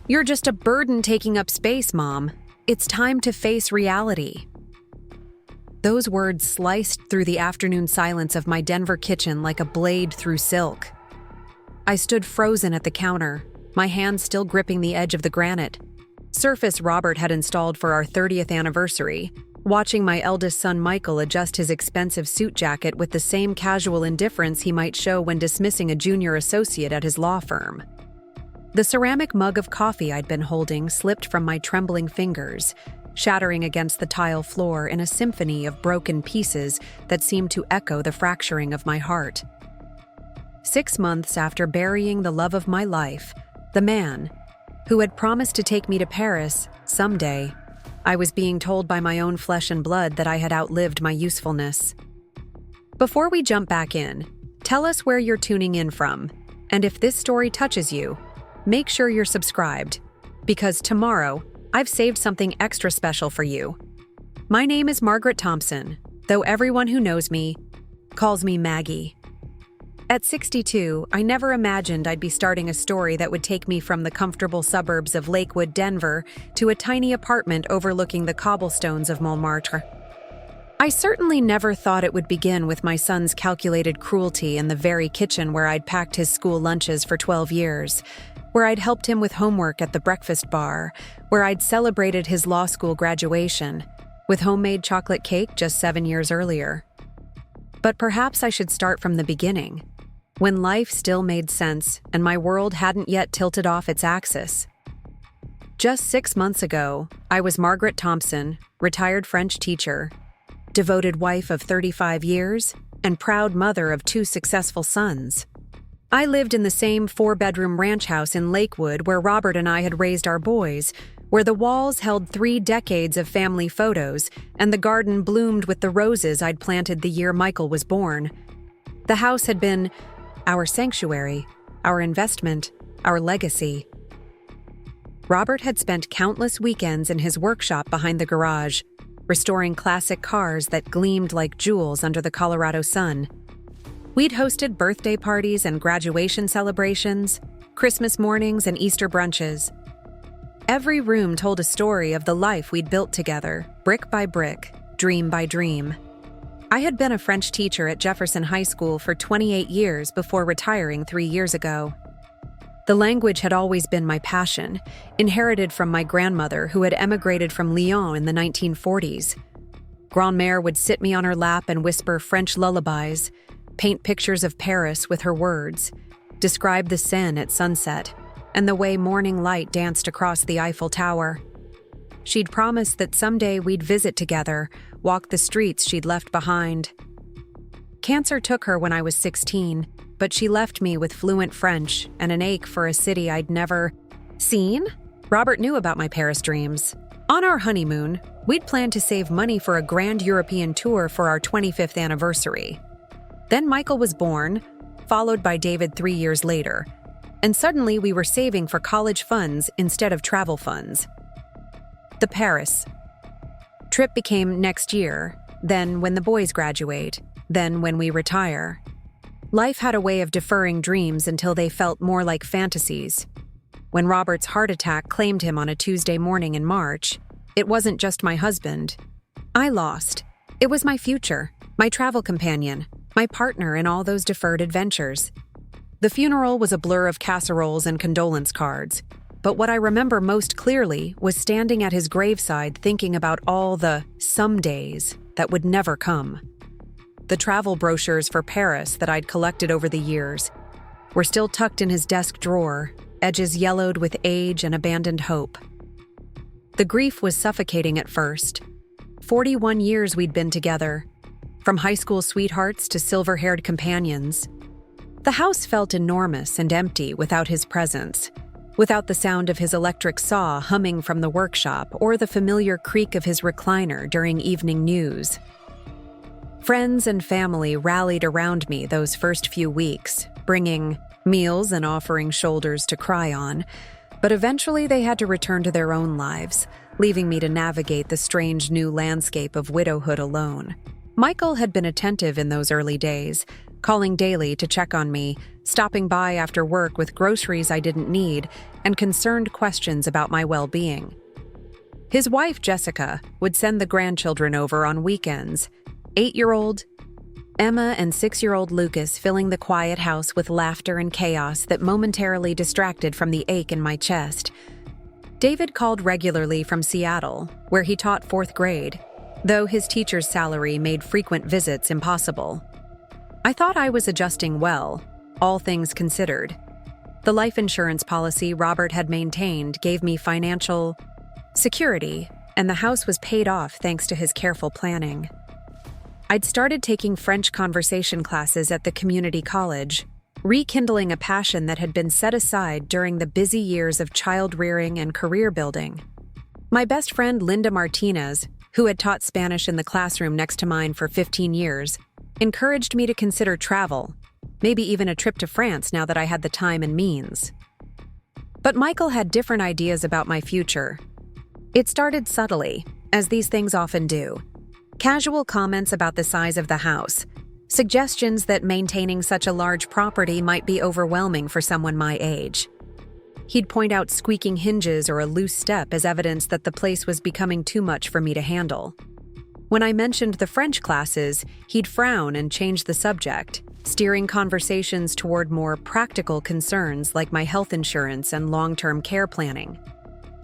You're just a burden taking up space, Mom. It's time to face reality." Those words sliced through the afternoon silence of my Denver kitchen like a blade through silk. I stood frozen at the counter, my hands still gripping the edge of the granite surface Robert had installed for our 30th anniversary, watching my eldest son Michael adjust his expensive suit jacket with the same casual indifference he might show when dismissing a junior associate at his law firm. The ceramic mug of coffee I'd been holding slipped from my trembling fingers, shattering against the tile floor in a symphony of broken pieces that seemed to echo the fracturing of my heart. 6 months after burying the love of my life, the man who had promised to take me to Paris someday, I was being told by my own flesh and blood that I had outlived my usefulness. Before we jump back in, tell us where you're tuning in from, and if this story touches you, make sure you're subscribed, because tomorrow, I've saved something extra special for you. My name is Margaret Thompson, though everyone who knows me calls me Maggie. At 62, I never imagined I'd be starting a story that would take me from the comfortable suburbs of Lakewood, Denver, to a tiny apartment overlooking the cobblestones of Montmartre. I certainly never thought it would begin with my son's calculated cruelty in the very kitchen where I'd packed his school lunches for 12 years, where I'd helped him with homework at the breakfast bar, where I'd celebrated his law school graduation, with homemade chocolate cake just 7 years earlier. But perhaps I should start from the beginning, when life still made sense and my world hadn't yet tilted off its axis. Just 6 months ago, I was Margaret Thompson, retired French teacher, devoted wife of 35 years, and proud mother of 2 successful sons. I lived in the same 4-bedroom ranch house in Lakewood where Robert and I had raised our boys, where the walls held 3 decades of family photos and the garden bloomed with the roses I'd planted the year Michael was born. The house had been our sanctuary, our investment, our legacy. Robert had spent countless weekends in his workshop behind the garage, restoring classic cars that gleamed like jewels under the Colorado sun. We'd hosted birthday parties and graduation celebrations, Christmas mornings and Easter brunches. Every room told a story of the life we'd built together, brick by brick, dream by dream. I had been a French teacher at Jefferson High School for 28 years before retiring 3 years ago. The language had always been my passion, inherited from my grandmother who had emigrated from Lyon in the 1940s. Grand-mère would sit me on her lap and whisper French lullabies, paint pictures of Paris with her words, describe the Seine at sunset, and the way morning light danced across the Eiffel Tower. She'd promised that someday we'd visit together, walk the streets she'd left behind. Cancer took her when I was 16, but she left me with fluent French and an ache for a city I'd never seen. Robert knew about my Paris dreams. On our honeymoon, we'd planned to save money for a grand European tour for our 25th anniversary. Then Michael was born, followed by David 3 years later, and suddenly we were saving for college funds instead of travel funds. The Paris trip became next year, then when the boys graduate, then when we retire. Life had a way of deferring dreams until they felt more like fantasies. When Robert's heart attack claimed him on a Tuesday morning in March, it wasn't just my husband. I lost. It was my future, my travel companion, my partner in all those deferred adventures. The funeral was a blur of casseroles and condolence cards, but what I remember most clearly was standing at his graveside thinking about all the some days that would never come. The travel brochures for Paris that I'd collected over the years were still tucked in his desk drawer, edges yellowed with age and abandoned hope. The grief was suffocating at first. 41 years we'd been together, from high school sweethearts to silver-haired companions. The house felt enormous and empty without his presence, without the sound of his electric saw humming from the workshop or the familiar creak of his recliner during evening news. Friends and family rallied around me those first few weeks, bringing meals and offering shoulders to cry on, but eventually they had to return to their own lives, leaving me to navigate the strange new landscape of widowhood alone. Michael had been attentive in those early days, calling daily to check on me, stopping by after work with groceries I didn't need, and concerned questions about my well-being. His wife, Jessica, would send the grandchildren over on weekends. 8-year-old Emma and 6-year-old Lucas filling the quiet house with laughter and chaos that momentarily distracted from the ache in my chest. David called regularly from Seattle, where he taught 4th grade, though his teacher's salary made frequent visits impossible. I thought I was adjusting well, all things considered. The life insurance policy Robert had maintained gave me financial security, and the house was paid off thanks to his careful planning. I'd started taking French conversation classes at the community college, rekindling a passion that had been set aside during the busy years of child-rearing and career building. My best friend Linda Martinez, who had taught Spanish in the classroom next to mine for 15 years, encouraged me to consider travel, maybe even a trip to France now that I had the time and means. But Michael had different ideas about my future. It started subtly, as these things often do. Casual comments about the size of the house, suggestions that maintaining such a large property might be overwhelming for someone my age. He'd point out squeaking hinges or a loose step as evidence that the place was becoming too much for me to handle. When I mentioned the French classes, he'd frown and change the subject, steering conversations toward more practical concerns like my health insurance and long-term care planning.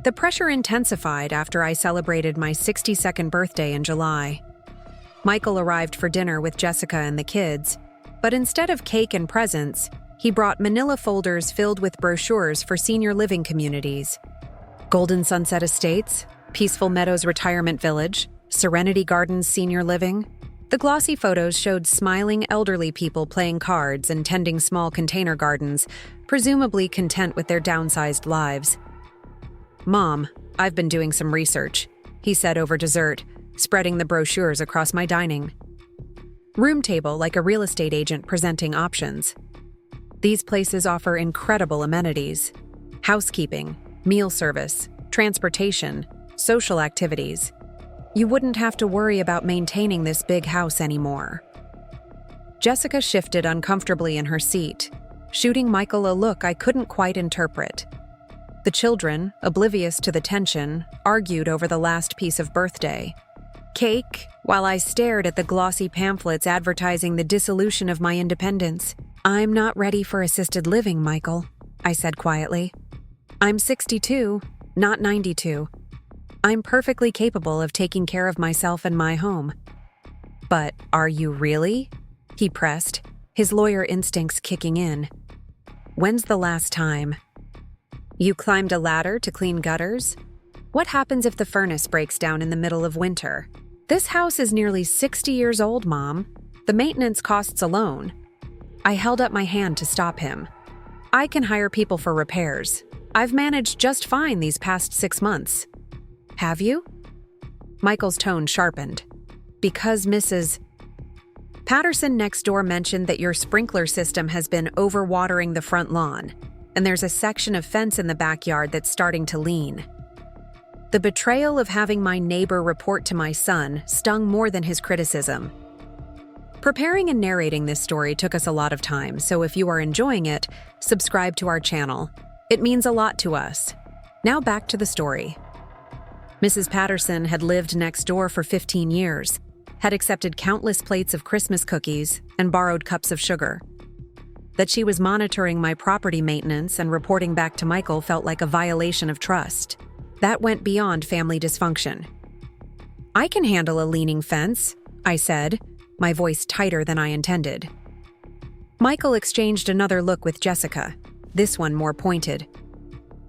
The pressure intensified after I celebrated my 62nd birthday in July. Michael arrived for dinner with Jessica and the kids, but instead of cake and presents, he brought manila folders filled with brochures for senior living communities. Golden Sunset Estates, Peaceful Meadows Retirement Village, Serenity Gardens Senior Living. The glossy photos showed smiling elderly people playing cards and tending small container gardens, presumably content with their downsized lives. "Mom, I've been doing some research," he said over dessert, spreading the brochures across my dining room table like a real estate agent presenting options. These places offer incredible amenities: housekeeping, meal service, transportation, social activities. You wouldn't have to worry about maintaining this big house anymore. Jessica shifted uncomfortably in her seat, shooting Michael a look I couldn't quite interpret. The children, oblivious to the tension, argued over the last piece of birthday cake while I stared at the glossy pamphlets advertising the dissolution of my independence. "I'm not ready for assisted living, Michael," I said quietly. "I'm 62, not 92. I'm perfectly capable of taking care of myself and my home." "But are you really?" he pressed, his lawyer instincts kicking in. "When's the last time you climbed a ladder to clean gutters? What happens if the furnace breaks down in the middle of winter? This house is nearly 60 years old, Mom. The maintenance costs alone." I held up my hand to stop him. "I can hire people for repairs. I've managed just fine these past 6 months." "Have you?" Michael's tone sharpened. "Because Mrs. Patterson next door mentioned that your sprinkler system has been overwatering the front lawn, and there's a section of fence in the backyard that's starting to lean." The betrayal of having my neighbor report to my son stung more than his criticism. Preparing and narrating this story took us a lot of time, so if you are enjoying it, subscribe to our channel. It means a lot to us. Now back to the story. Mrs. Patterson had lived next door for 15 years, had accepted countless plates of Christmas cookies, and borrowed cups of sugar. That she was monitoring my property maintenance and reporting back to Michael felt like a violation of trust. That went beyond family dysfunction. "I can handle a leaning fence," I said, my voice tighter than I intended. Michael exchanged another look with Jessica, this one more pointed.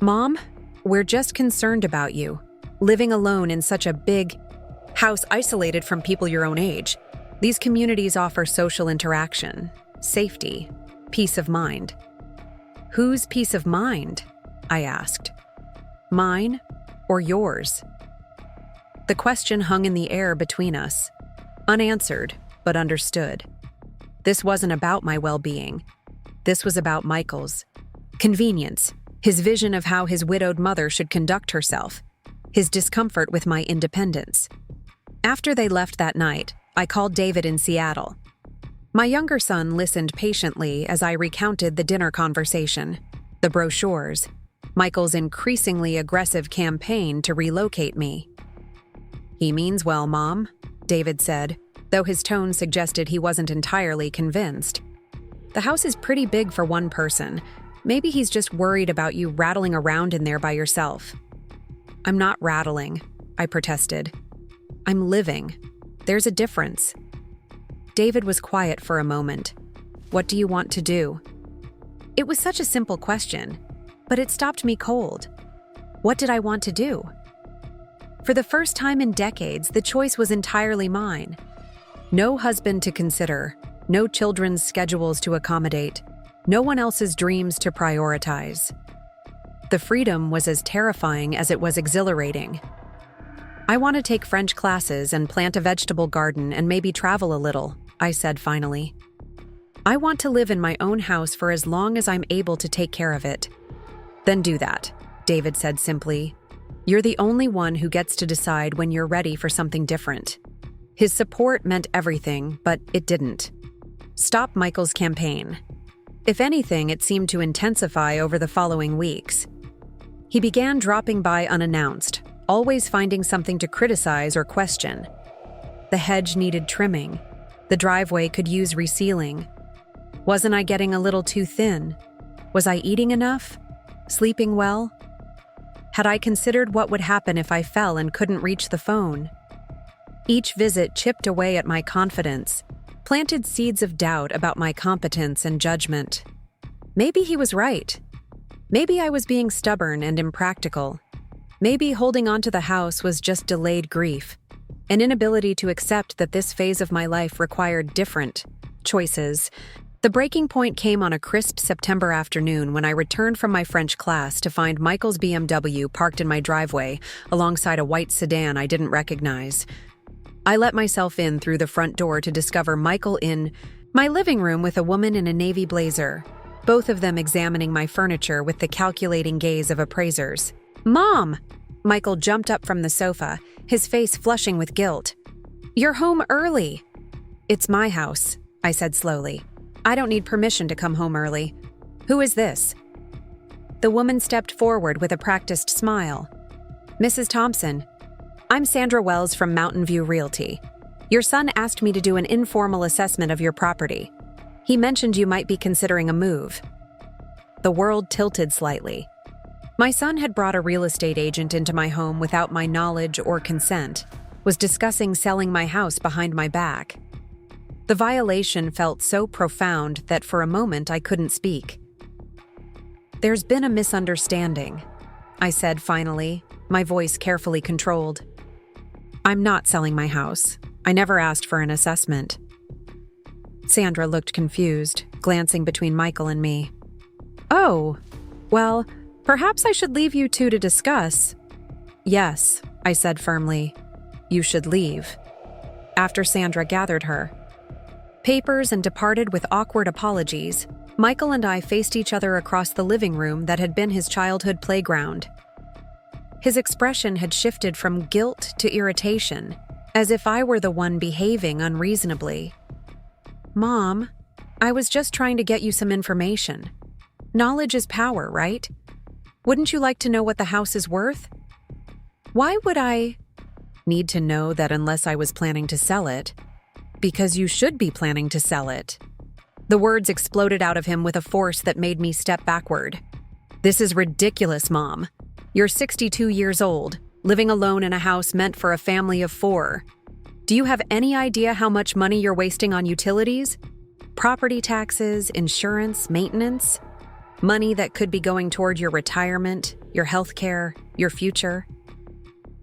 "Mom, we're just concerned about you. Living alone in such a big house isolated from people your own age. These communities offer social interaction, safety, peace of mind." "Whose peace of mind?" I asked. "Mine or yours?" The question hung in the air between us, unanswered but understood. This wasn't about my well-being. This was about Michael's convenience, his vision of how his widowed mother should conduct herself, his discomfort with my independence. After they left that night, I called David in Seattle. My younger son listened patiently as I recounted the dinner conversation, the brochures, Michael's increasingly aggressive campaign to relocate me. "He means well, Mom," David said, though his tone suggested he wasn't entirely convinced. "The house is pretty big for one person. Maybe he's just worried about you rattling around in there by yourself." "I'm not rattling," I protested. "I'm living. There's a difference." David was quiet for a moment. "What do you want to do?" It was such a simple question, but it stopped me cold. What did I want to do? For the first time in decades, the choice was entirely mine. No husband to consider, no children's schedules to accommodate, no one else's dreams to prioritize. The freedom was as terrifying as it was exhilarating. "I want to take French classes and plant a vegetable garden and maybe travel a little," I said finally. "I want to live in my own house for as long as I'm able to take care of it." "Then do that," David said simply. "You're the only one who gets to decide when you're ready for something different." His support meant everything, but it didn't. Stop Michael's campaign. If anything, it seemed to intensify over the following weeks. He began dropping by unannounced, always finding something to criticize or question. The hedge needed trimming. The driveway could use resealing. Wasn't I getting a little too thin? Was I eating enough? Sleeping well? Had I considered what would happen if I fell and couldn't reach the phone? Each visit chipped away at my confidence, planted seeds of doubt about my competence and judgment. Maybe he was right. Maybe I was being stubborn and impractical. Maybe holding on to the house was just delayed grief, an inability to accept that this phase of my life required different choices. The breaking point came on a crisp September afternoon when I returned from my French class to find Michael's BMW parked in my driveway alongside a white sedan I didn't recognize. I let myself in through the front door to discover Michael in my living room with a woman in a navy blazer, both of them examining my furniture with the calculating gaze of appraisers. "Mom!" Michael jumped up from the sofa, his face flushing with guilt. "You're home early." "It's my house," I said slowly. "I don't need permission to come home early. Who is this?" The woman stepped forward with a practiced smile. "Mrs. Thompson, I'm Sandra Wells from Mountain View Realty. Your son asked me to do an informal assessment of your property. He mentioned you might be considering a move." The world tilted slightly. My son had brought a real estate agent into my home without my knowledge or consent, was discussing selling my house behind my back. The violation felt so profound that for a moment I couldn't speak. "There's been a misunderstanding," I said finally, my voice carefully controlled. "I'm not selling my house. I never asked for an assessment." Sandra looked confused, glancing between Michael and me. "Oh, well, perhaps I should leave you two to discuss." "Yes," I said firmly. "You should leave." After Sandra gathered her papers and departed with awkward apologies, Michael and I faced each other across the living room that had been his childhood playground. His expression had shifted from guilt to irritation, as if I were the one behaving unreasonably. "Mom, I was just trying to get you some information. Knowledge is power, right? Wouldn't you like to know what the house is worth?" "Why would I need to know that unless I was planning to sell it?" "Because you should be planning to sell it." The words exploded out of him with a force that made me step backward. "This is ridiculous, Mom. You're 62 years old, living alone in a house meant for a family of 4. Do you have any idea how much money you're wasting on utilities? Property taxes, insurance, maintenance? Money that could be going toward your retirement, your health care, your future?"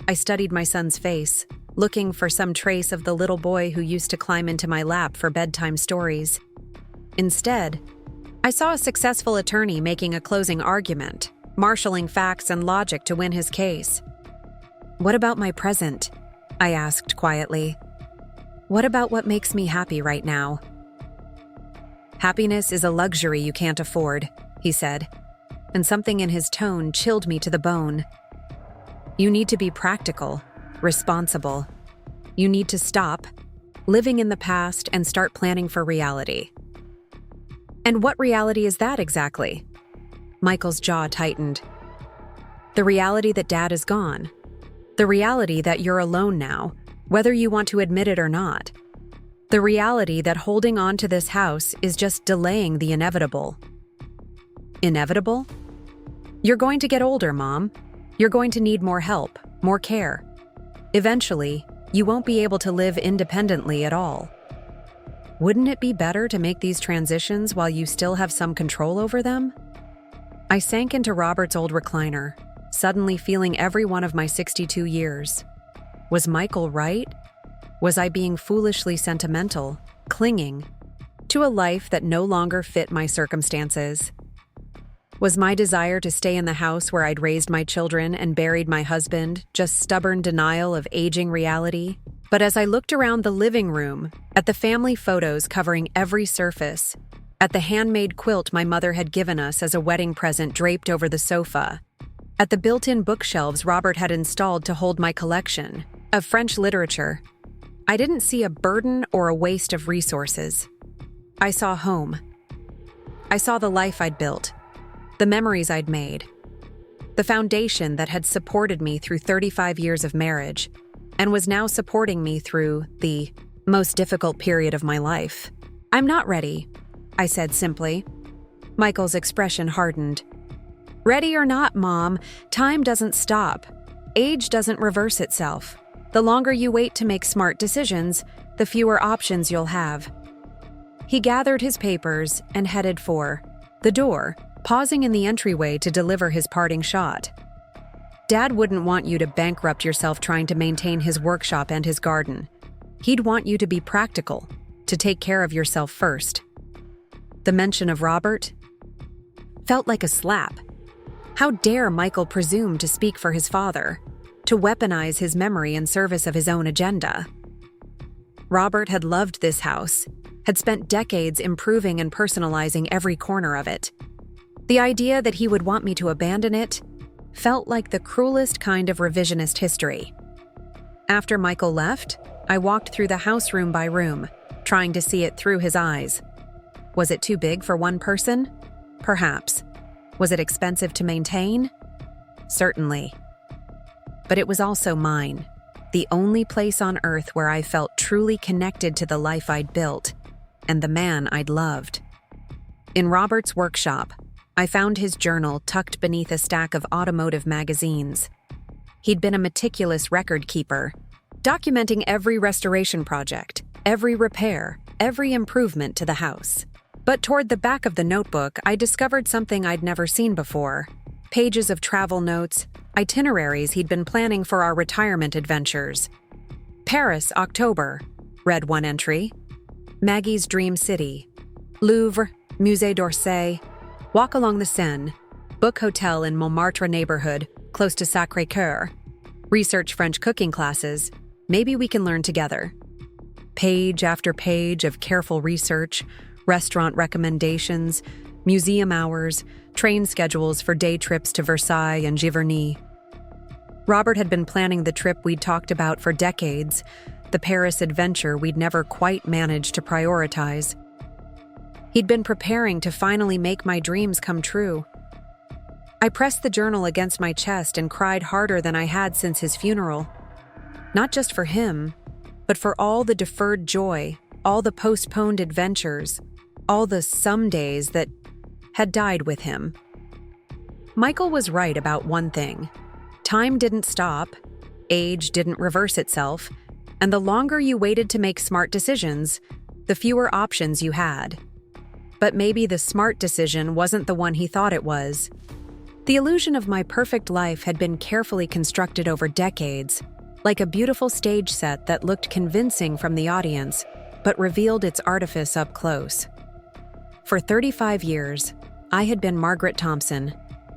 I studied my son's face, looking for some trace of the little boy who used to climb into my lap for bedtime stories. Instead, I saw a successful attorney making a closing argument, marshaling facts and logic to win his case. "What about my present?" I asked quietly. "What about what makes me happy right now?" "Happiness is a luxury you can't afford," he said, and something in his tone chilled me to the bone. "You need to be practical, responsible. You need to stop, living in the past and start planning for reality. And what reality is that exactly? Michael's jaw tightened. The reality that Dad is gone. The reality that you're alone now, whether you want to admit it or not. The reality that holding on to this house is just delaying the inevitable. Inevitable? You're going to get older, Mom. You're going to need more help, more care. Eventually, you won't be able to live independently at all. Wouldn't it be better to make these transitions while you still have some control over them? I sank into Robert's old recliner, suddenly feeling every one of my 62 years. Was Michael right? Was I being foolishly sentimental, clinging to a life that no longer fit my circumstances? Was my desire to stay in the house where I'd raised my children and buried my husband just stubborn denial of aging reality? But as I looked around the living room, at the family photos covering every surface, at the handmade quilt my mother had given us as a wedding present draped over the sofa, at the built-in bookshelves Robert had installed to hold my collection of French literature, I didn't see a burden or a waste of resources. I saw home. I saw the life I'd built, the memories I'd made, the foundation that had supported me through 35 years of marriage and was now supporting me through the most difficult period of my life. I'm not ready, I said simply. Michael's expression hardened. Ready or not, Mom, time doesn't stop. Age doesn't reverse itself. The longer you wait to make smart decisions, the fewer options you'll have. He gathered his papers and headed for the door, pausing in the entryway to deliver his parting shot. Dad wouldn't want you to bankrupt yourself trying to maintain his workshop and his garden. He'd want you to be practical, to take care of yourself first. The mention of Robert felt like a slap. How dare Michael presume to speak for his father, to weaponize his memory in service of his own agenda? Robert had loved this house, had spent decades improving and personalizing every corner of it. The idea that he would want me to abandon it felt like the cruelest kind of revisionist history. After Michael left, I walked through the house room by room, trying to see it through his eyes. Was it too big for one person? Perhaps. Was it expensive to maintain? Certainly. But it was also mine, the only place on earth where I felt truly connected to the life I'd built and the man I'd loved. In Robert's workshop, I found his journal tucked beneath a stack of automotive magazines. He'd been a meticulous record keeper, documenting every restoration project, every repair, every improvement to the house. But toward the back of the notebook, I discovered something I'd never seen before. Pages of travel notes, itineraries he'd been planning for our retirement adventures. Paris, October, read one entry. Maggie's Dream City. Louvre, Musée d'Orsay. Walk along the Seine. Book hotel in Montmartre neighborhood, close to Sacré-Cœur. Research French cooking classes. Maybe we can learn together. Page after page of careful research, restaurant recommendations, museum hours, train schedules for day trips to Versailles and Giverny. Robert had been planning the trip we'd talked about for decades, the Paris adventure we'd never quite managed to prioritize. He'd been preparing to finally make my dreams come true. I pressed the journal against my chest and cried harder than I had since his funeral. Not just for him, but for all the deferred joy, all the postponed adventures, all the some days that had died with him. Michael was right about one thing. Time didn't stop, age didn't reverse itself, and the longer you waited to make smart decisions, the fewer options you had. But maybe the smart decision wasn't the one he thought it was. The illusion of my perfect life had been carefully constructed over decades, like a beautiful stage set that looked convincing from the audience, but revealed its artifice up close. For 35 years, I had been Margaret Thompson,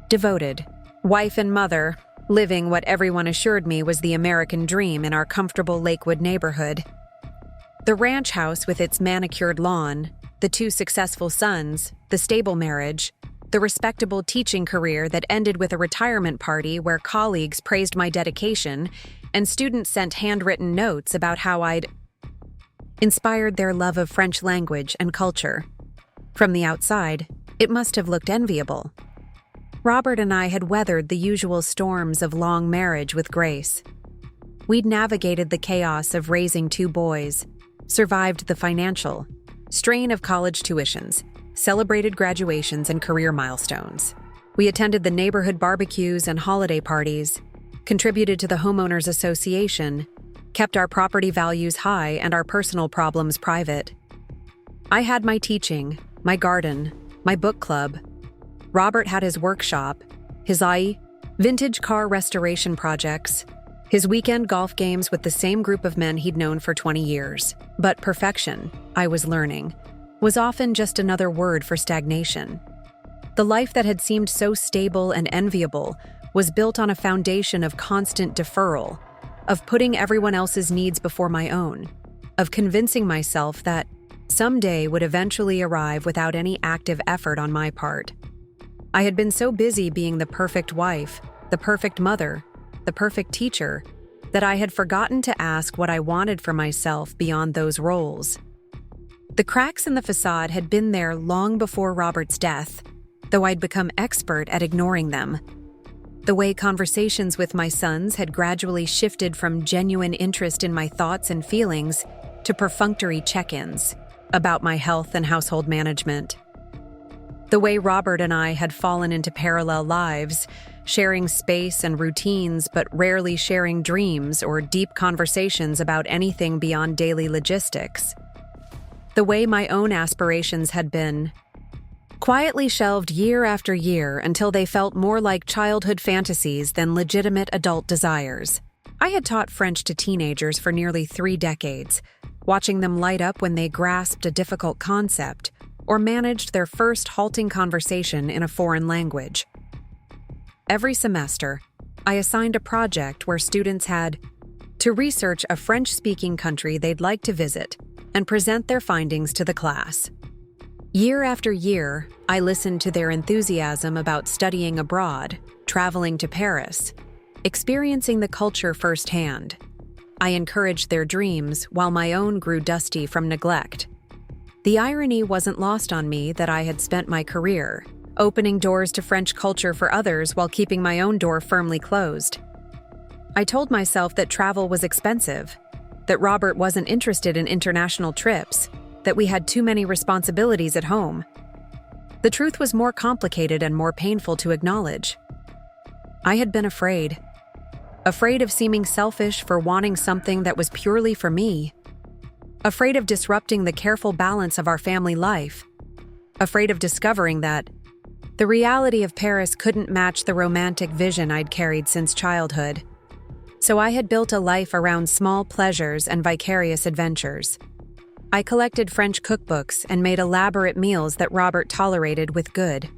devoted, wife and mother, living what everyone assured me was the American dream in our comfortable Lakewood neighborhood. The ranch house with its manicured lawn, the 2 successful sons, the stable marriage, the respectable teaching career that ended with a retirement party where colleagues praised my dedication and students sent handwritten notes about how I'd... inspired their love of French language and culture. From the outside, it must have looked enviable. Robert and I had weathered the usual storms of long marriage with grace. We'd navigated the chaos of raising 2 boys, survived the financial strain of college tuitions, celebrated graduations and career milestones. We attended the neighborhood barbecues and holiday parties, contributed to the homeowners association, kept our property values high and our personal problems private. I had my teaching, my garden, my book club. Robert had his workshop, his vintage car restoration projects, his weekend golf games with the same group of men he'd known for 20 years. But perfection, I was learning, was often just another word for stagnation. The life that had seemed so stable and enviable was built on a foundation of constant deferral, of putting everyone else's needs before my own, of convincing myself that someday would eventually arrive without any active effort on my part. I had been so busy being the perfect wife, the perfect mother, the perfect teacher, that I had forgotten to ask what I wanted for myself beyond those roles. The cracks in the facade had been there long before Robert's death, though I'd become expert at ignoring them. The way conversations with my sons had gradually shifted from genuine interest in my thoughts and feelings to perfunctory check-ins about my health and household management. The way Robert and I had fallen into parallel lives, sharing space and routines but rarely sharing dreams or deep conversations about anything beyond daily logistics. The way my own aspirations had been quietly shelved year after year until they felt more like childhood fantasies than legitimate adult desires. I had taught French to teenagers for nearly 3 decades, watching them light up when they grasped a difficult concept or managed their first halting conversation in a foreign language. Every semester, I assigned a project where students had to research a French-speaking country they'd like to visit and present their findings to the class. Year after year, I listened to their enthusiasm about studying abroad, traveling to Paris, experiencing the culture firsthand. I encouraged their dreams while my own grew dusty from neglect. The irony wasn't lost on me that I had spent my career opening doors to French culture for others while keeping my own door firmly closed. I told myself that travel was expensive, that Robert wasn't interested in international trips, that we had too many responsibilities at home. The truth was more complicated and more painful to acknowledge. I had been afraid of seeming selfish for wanting something that was purely for me, afraid of disrupting the careful balance of our family life, afraid of discovering that the reality of Paris couldn't match the romantic vision I'd carried since childhood. So I had built a life around small pleasures and vicarious adventures. I collected French cookbooks and made elaborate meals that Robert tolerated with good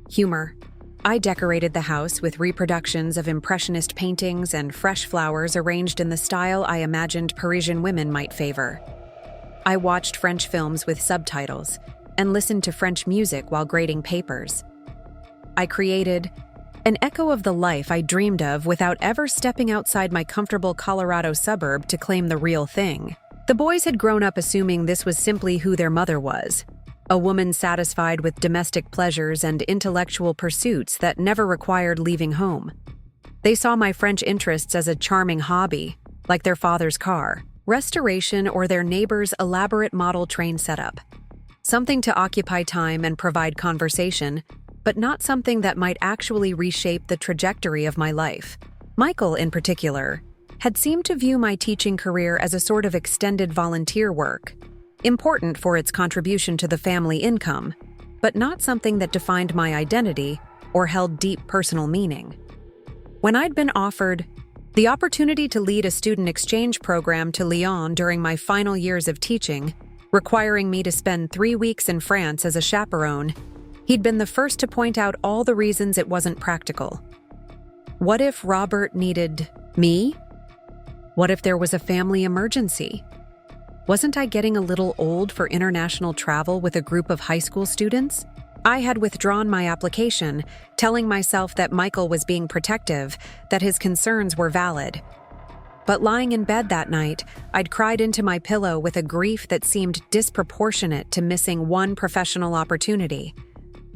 humor. I decorated the house with reproductions of Impressionist paintings and fresh flowers arranged in the style I imagined Parisian women might favor. I watched French films with subtitles and listened to French music while grading papers. I created an echo of the life I dreamed of without ever stepping outside my comfortable Colorado suburb to claim the real thing. The boys had grown up assuming this was simply who their mother was, a woman satisfied with domestic pleasures and intellectual pursuits that never required leaving home. They saw my French interests as a charming hobby, like their father's car, restoration, or their neighbor's elaborate model train setup. Something to occupy time and provide conversation, but not something that might actually reshape the trajectory of my life. Michael, in particular, had seemed to view my teaching career as a sort of extended volunteer work, important for its contribution to the family income, but not something that defined my identity or held deep personal meaning. When I'd been offered the opportunity to lead a student exchange program to Lyon during my final years of teaching, requiring me to spend 3 weeks in France as a chaperone, he'd been the first to point out all the reasons it wasn't practical. What if Robert needed me? What if there was a family emergency? Wasn't I getting a little old for international travel with a group of high school students? I had withdrawn my application, telling myself that Michael was being protective, that his concerns were valid. But lying in bed that night, I'd cried into my pillow with a grief that seemed disproportionate to missing one professional opportunity.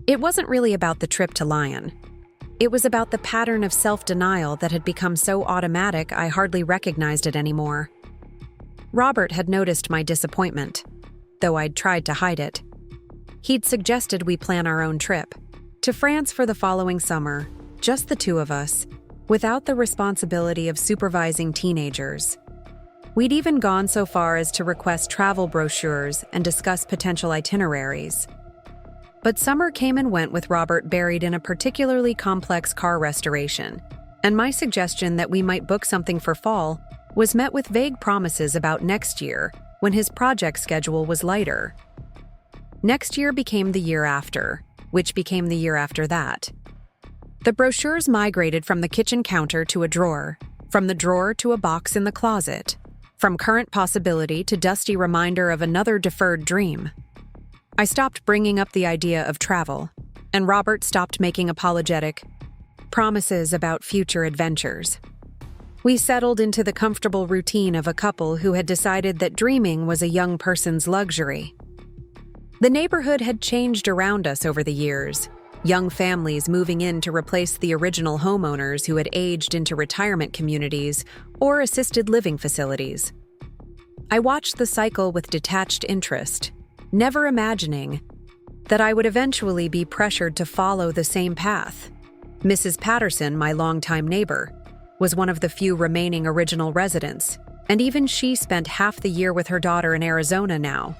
It wasn't really about the trip to Lyon. It was about the pattern of self-denial that had become so automatic I hardly recognized it anymore. Robert had noticed my disappointment, though I'd tried to hide it. He'd suggested we plan our own trip to France for the following summer, just the two of us, without the responsibility of supervising teenagers. We'd even gone so far as to request travel brochures and discuss potential itineraries. But summer came and went with Robert buried in a particularly complex car restoration, and my suggestion that we might book something for fall was met with vague promises about next year when his project schedule was lighter. Next year became the year after, which became the year after that. The brochures migrated from the kitchen counter to a drawer, from the drawer to a box in the closet, from current possibility to dusty reminder of another deferred dream. I stopped bringing up the idea of travel, and Robert stopped making apologetic promises about future adventures. We settled into the comfortable routine of a couple who had decided that dreaming was a young person's luxury. The neighborhood had changed around us over the years, young families moving in to replace the original homeowners who had aged into retirement communities or assisted living facilities. I watched the cycle with detached interest, never imagining that I would eventually be pressured to follow the same path. Mrs. Patterson, my longtime neighbor, was one of the few remaining original residents, and even she spent half the year with her daughter in Arizona now,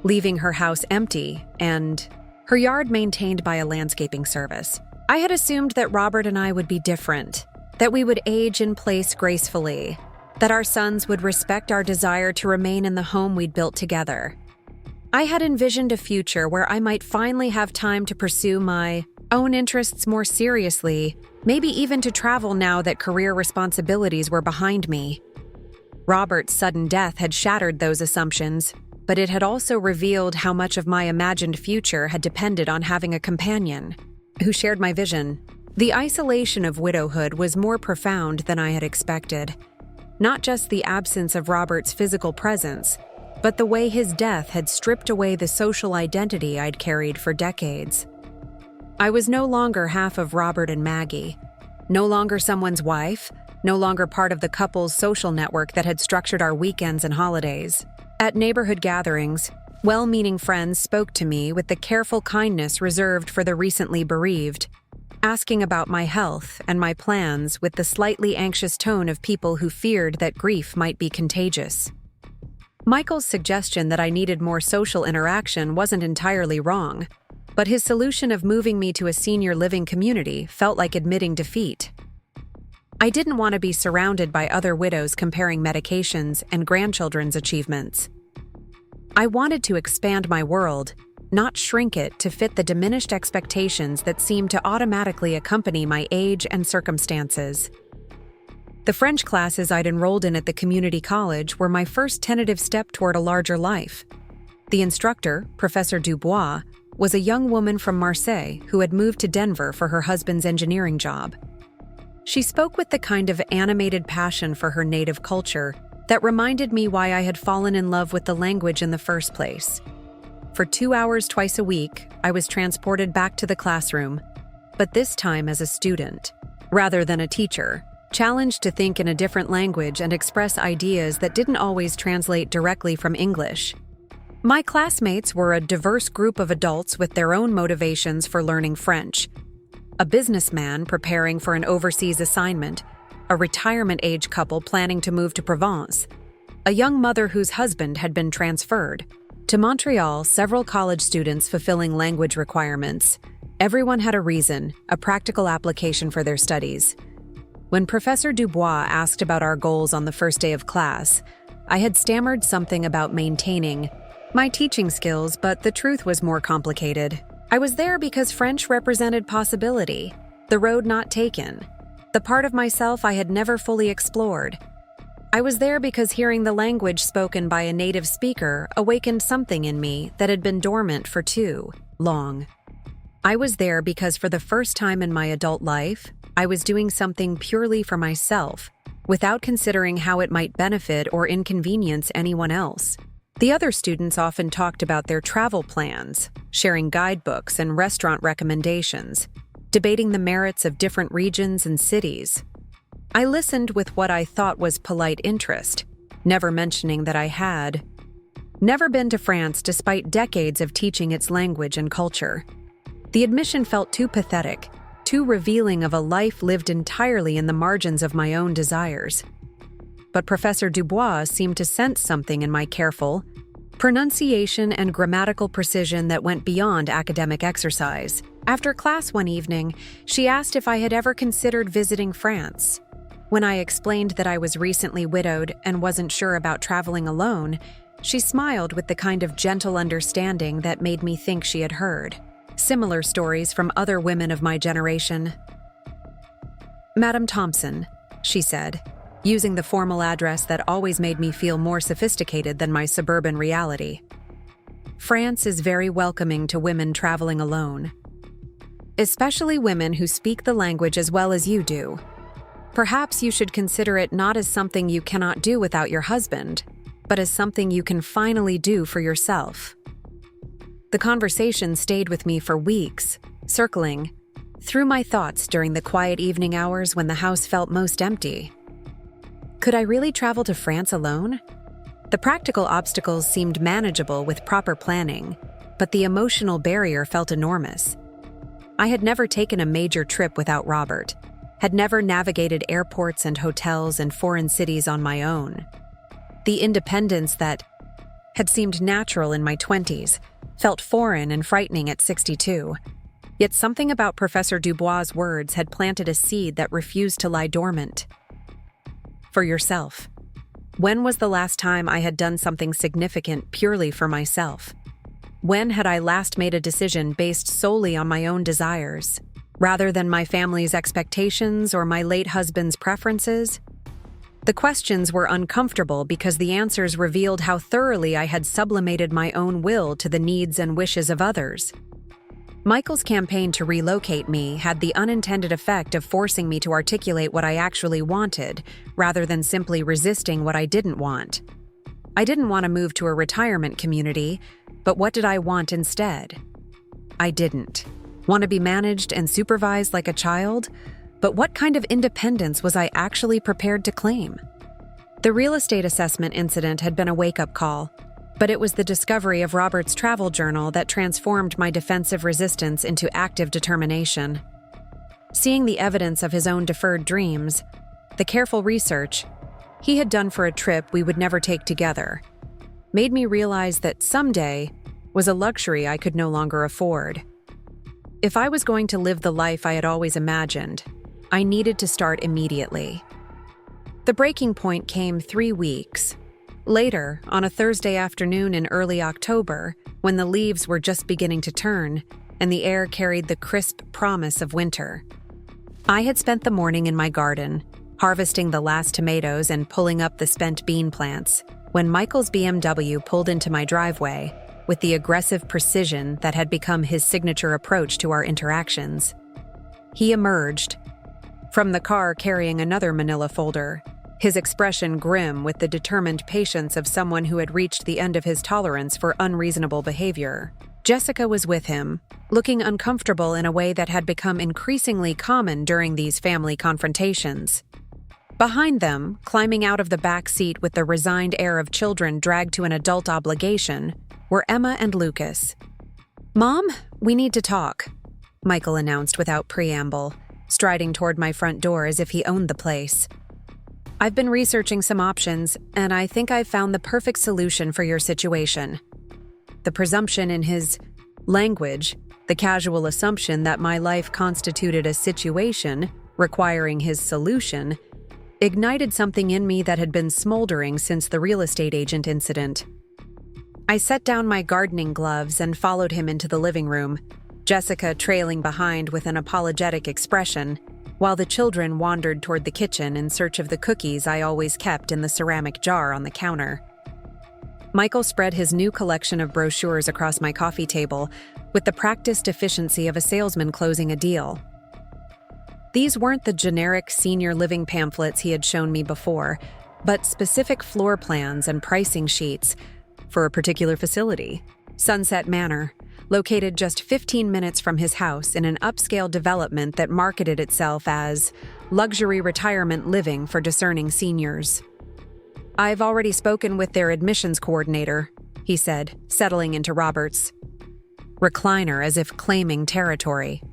leaving her house empty and her yard maintained by a landscaping service. I had assumed that Robert and I would be different, that we would age in place gracefully, that our sons would respect our desire to remain in the home we'd built together. I had envisioned a future where I might finally have time to pursue my own interests more seriously, maybe even to travel now that career responsibilities were behind me. Robert's sudden death had shattered those assumptions, but it had also revealed how much of my imagined future had depended on having a companion who shared my vision. The isolation of widowhood was more profound than I had expected. Not just the absence of Robert's physical presence, but the way his death had stripped away the social identity I'd carried for decades. I was no longer half of Robert and Maggie, no longer someone's wife, no longer part of the couple's social network that had structured our weekends and holidays. At neighborhood gatherings, well-meaning friends spoke to me with the careful kindness reserved for the recently bereaved, asking about my health and my plans with the slightly anxious tone of people who feared that grief might be contagious. Michael's suggestion that I needed more social interaction wasn't entirely wrong, but his solution of moving me to a senior living community felt like admitting defeat. I didn't want to be surrounded by other widows comparing medications and grandchildren's achievements. I wanted to expand my world, not shrink it to fit the diminished expectations that seemed to automatically accompany my age and circumstances. The French classes I'd enrolled in at the community college were my first tentative step toward a larger life. The instructor, Professor Dubois, was a young woman from Marseille who had moved to Denver for her husband's engineering job. She spoke with the kind of animated passion for her native culture that reminded me why I had fallen in love with the language in the first place. For 2 hours twice a week, I was transported back to the classroom, but this time as a student, rather than a teacher, challenged to think in a different language and express ideas that didn't always translate directly from English. My classmates were a diverse group of adults with their own motivations for learning French. A businessman preparing for an overseas assignment, a retirement-age couple planning to move to Provence, a young mother whose husband had been transferred. To Montreal, several college students fulfilling language requirements. Everyone had a reason, a practical application for their studies. When Professor Dubois asked about our goals on the first day of class, I had stammered something about maintaining my teaching skills, but the truth was more complicated. I was there because French represented possibility, the road not taken, the part of myself I had never fully explored. I was there because hearing the language spoken by a native speaker awakened something in me that had been dormant for too long. I was there because for the first time in my adult life, I was doing something purely for myself, without considering how it might benefit or inconvenience anyone else. The other students often talked about their travel plans, sharing guidebooks and restaurant recommendations, debating the merits of different regions and cities. I listened with what I thought was polite interest, never mentioning that I had never been to France despite decades of teaching its language and culture. The admission felt too pathetic, too revealing of a life lived entirely in the margins of my own desires. But Professor Dubois seemed to sense something in my careful pronunciation and grammatical precision that went beyond academic exercise. After class one evening, she asked if I had ever considered visiting France. When I explained that I was recently widowed and wasn't sure about traveling alone, she smiled with the kind of gentle understanding that made me think she had heard similar stories from other women of my generation. "Madam Thompson," she said, using the formal address that always made me feel more sophisticated than my suburban reality. "France is very welcoming to women traveling alone, especially women who speak the language as well as you do. Perhaps you should consider it not as something you cannot do without your husband, but as something you can finally do for yourself." The conversation stayed with me for weeks, circling through my thoughts during the quiet evening hours when the house felt most empty. Could I really travel to France alone? The practical obstacles seemed manageable with proper planning, but the emotional barrier felt enormous. I had never taken a major trip without Robert, had never navigated airports and hotels and foreign cities on my own. The independence that had seemed natural in my 20s felt foreign and frightening at 62. Yet something about Professor Dubois' words had planted a seed that refused to lie dormant. For yourself. When was the last time I had done something significant purely for myself? When had I last made a decision based solely on my own desires, rather than my family's expectations or my late husband's preferences? The questions were uncomfortable because the answers revealed how thoroughly I had sublimated my own will to the needs and wishes of others. Michael's campaign to relocate me had the unintended effect of forcing me to articulate what I actually wanted, rather than simply resisting what I didn't want. I didn't want to move to a retirement community, but what did I want instead? I didn't want to be managed and supervised like a child, but what kind of independence was I actually prepared to claim? The real estate assessment incident had been a wake-up call, but it was the discovery of Robert's travel journal that transformed my defensive resistance into active determination. Seeing the evidence of his own deferred dreams, the careful research he had done for a trip we would never take together, made me realize that someday was a luxury I could no longer afford. If I was going to live the life I had always imagined, I needed to start immediately. The breaking point came 3 weeks later, on a Thursday afternoon in early October, when the leaves were just beginning to turn and the air carried the crisp promise of winter. I had spent the morning in my garden, harvesting the last tomatoes and pulling up the spent bean plants, when Michael's BMW pulled into my driveway with the aggressive precision that had become his signature approach to our interactions. He emerged from the car carrying another manila folder, his expression grim with the determined patience of someone who had reached the end of his tolerance for unreasonable behavior. Jessica was with him, looking uncomfortable in a way that had become increasingly common during these family confrontations. Behind them, climbing out of the back seat with the resigned air of children dragged to an adult obligation, were Emma and Lucas. "Mom, we need to talk," Michael announced without preamble, striding toward my front door as if he owned the place. "I've been researching some options, and I think I've found the perfect solution for your situation." The presumption in his language, the casual assumption that my life constituted a situation requiring his solution, ignited something in me that had been smoldering since the real estate agent incident. I set down my gardening gloves and followed him into the living room, Jessica trailing behind with an apologetic expression, while the children wandered toward the kitchen in search of the cookies I always kept in the ceramic jar on the counter. Michael spread his new collection of brochures across my coffee table with the practiced efficiency of a salesman closing a deal. These weren't the generic senior living pamphlets he had shown me before, but specific floor plans and pricing sheets for a particular facility. Sunset Manor, located just 15 minutes from his house in an upscale development that marketed itself as luxury retirement living for discerning seniors. "I've already spoken with their admissions coordinator," he said, settling into Robert's recliner as if claiming territory.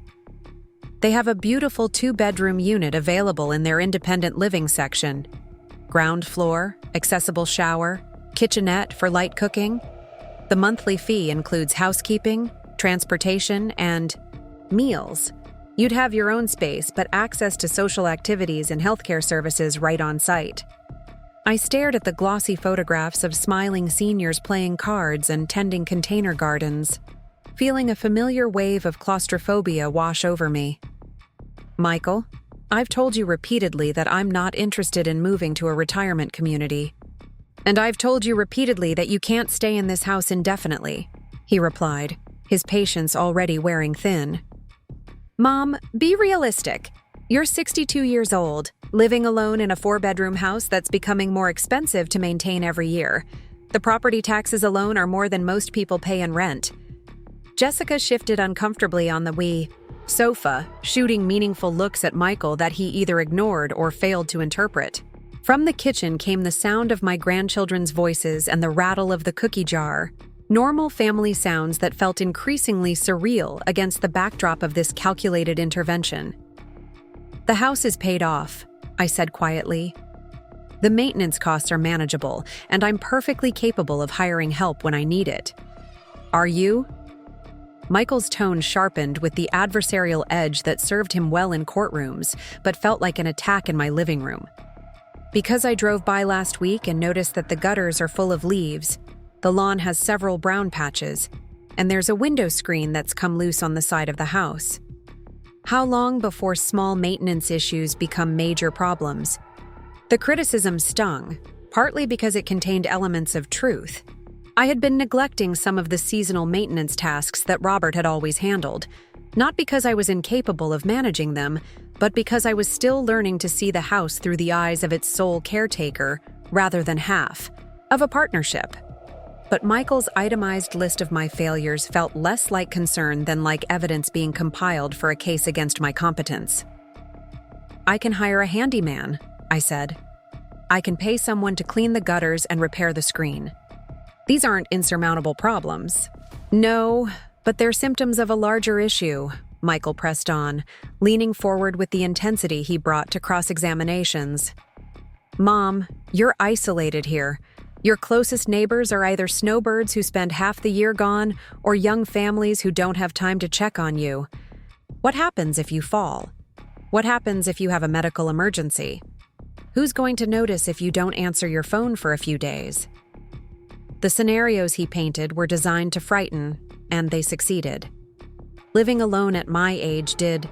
"They have a beautiful 2-bedroom unit available in their independent living section. Ground floor, accessible shower, kitchenette for light cooking. The monthly fee includes housekeeping, transportation, and meals. You'd have your own space, but access to social activities and healthcare services right on site." I stared at the glossy photographs of smiling seniors playing cards and tending container gardens, feeling a familiar wave of claustrophobia wash over me. "Michael, I've told you repeatedly that I'm not interested in moving to a retirement community. And I've told you repeatedly that you can't stay in this house indefinitely," he replied, his patience already wearing thin. "Mom, be realistic. You're 62 years old, living alone in a 4-bedroom house that's becoming more expensive to maintain every year. The property taxes alone are more than most people pay in rent." Jessica shifted uncomfortably on the wee sofa, shooting meaningful looks at Michael that he either ignored or failed to interpret. From the kitchen came the sound of my grandchildren's voices and the rattle of the cookie jar, normal family sounds that felt increasingly surreal against the backdrop of this calculated intervention. "The house is paid off," I said quietly. "The maintenance costs are manageable, and I'm perfectly capable of hiring help when I need it. Are you?" Michael's tone sharpened with the adversarial edge that served him well in courtrooms, but felt like an attack in my living room. "Because I drove by last week and noticed that the gutters are full of leaves, the lawn has several brown patches, and there's a window screen that's come loose on the side of the house. How long before small maintenance issues become major problems?" The criticism stung, partly because it contained elements of truth. I had been neglecting some of the seasonal maintenance tasks that Robert had always handled, not because I was incapable of managing them, but because I was still learning to see the house through the eyes of its sole caretaker rather than half of a partnership. But Michael's itemized list of my failures felt less like concern than like evidence being compiled for a case against my competence. "I can hire a handyman," I said. "I can pay someone to clean the gutters and repair the screen. These aren't insurmountable problems." "No, but they're symptoms of a larger issue," Michael pressed on, leaning forward with the intensity he brought to cross-examinations. "Mom, you're isolated here. Your closest neighbors are either snowbirds who spend half the year gone or young families who don't have time to check on you. What happens if you fall? What happens if you have a medical emergency? Who's going to notice if you don't answer your phone for a few days?" The scenarios he painted were designed to frighten, and they succeeded. Living alone at my age did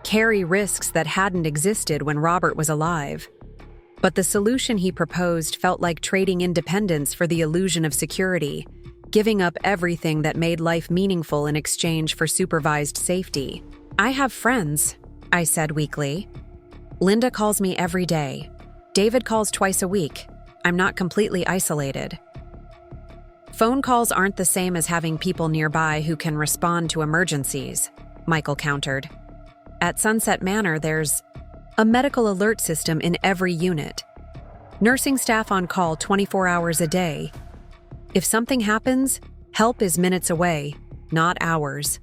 carry risks that hadn't existed when Robert was alive. But the solution he proposed felt like trading independence for the illusion of security, giving up everything that made life meaningful in exchange for supervised safety. "I have friends," I said weakly. "Linda calls me every day. David calls twice a week. I'm not completely isolated." "Phone calls aren't the same as having people nearby who can respond to emergencies," Michael countered. "At Sunset Manor, there's a medical alert system in every unit. Nursing staff on call 24 hours a day. If something happens, help is minutes away, not hours."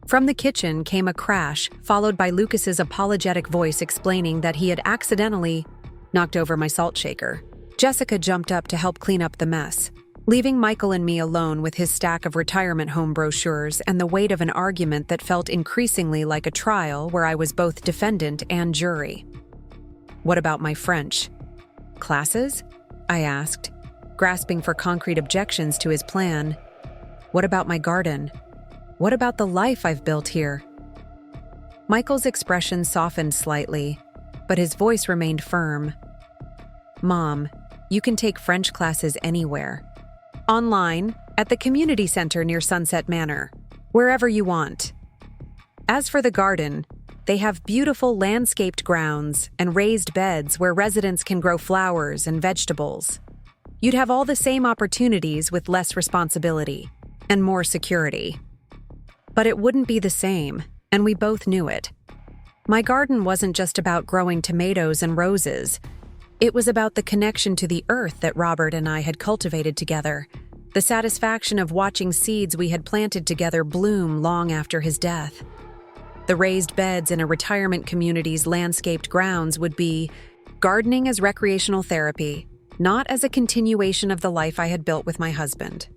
From the kitchen came a crash, followed by Lucas's apologetic voice explaining that he had accidentally knocked over my salt shaker. Jessica jumped up to help clean up the mess, leaving Michael and me alone with his stack of retirement home brochures and the weight of an argument that felt increasingly like a trial where I was both defendant and jury. "What about my French classes?" I asked, grasping for concrete objections to his plan. "What about my garden? What about the life I've built here?" Michael's expression softened slightly, but his voice remained firm. "Mom, you can take French classes anywhere. Online, at the community center near Sunset Manor, wherever you want. As for the garden, They have beautiful landscaped grounds and raised beds where residents can grow flowers and vegetables. You'd have all the same opportunities with less responsibility and more security. But it wouldn't be the same, and we both knew it. My garden wasn't just about growing tomatoes and roses. It was about the connection to the earth that Robert and I had cultivated together, the satisfaction of watching seeds we had planted together bloom long after his death. The raised beds in a retirement community's landscaped grounds would be gardening as recreational therapy, not as a continuation of the life I had built with my husband.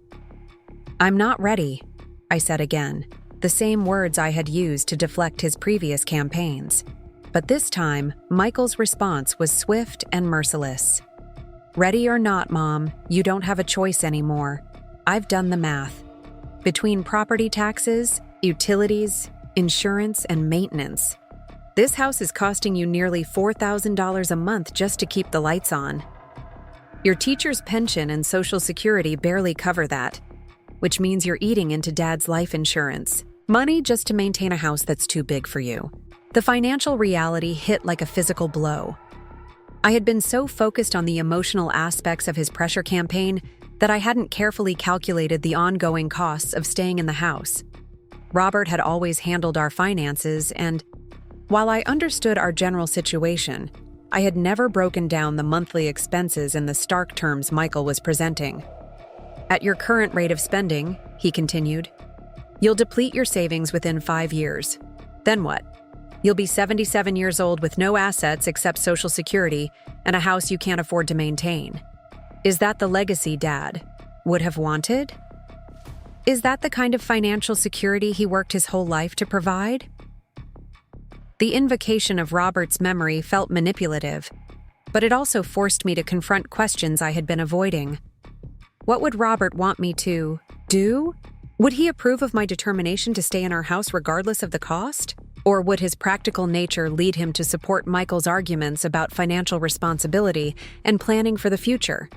"I'm not ready," I said again, the same words I had used to deflect his previous campaigns. But this time, Michael's response was swift and merciless. "Ready or not, Mom, you don't have a choice anymore. I've done the math. Between property taxes, utilities, insurance, and maintenance, this house is costing you nearly $4,000 a month just to keep the lights on. Your teacher's pension and Social Security barely cover that, which means you're eating into Dad's life insurance. Money just to maintain a house that's too big for you." The financial reality hit like a physical blow. I had been so focused on the emotional aspects of his pressure campaign that I hadn't carefully calculated the ongoing costs of staying in the house. Robert had always handled our finances, and while I understood our general situation, I had never broken down the monthly expenses in the stark terms Michael was presenting. "At your current rate of spending," he continued, "you'll deplete your savings within 5 years. Then what? You'll be 77 years old with no assets except Social Security and a house you can't afford to maintain. Is that the legacy Dad would have wanted? Is that the kind of financial security he worked his whole life to provide?" The invocation of Robert's memory felt manipulative, but it also forced me to confront questions I had been avoiding. What would Robert want me to do? Would he approve of my determination to stay in our house regardless of the cost? Or would his practical nature lead him to support Michael's arguments about financial responsibility and planning for the future?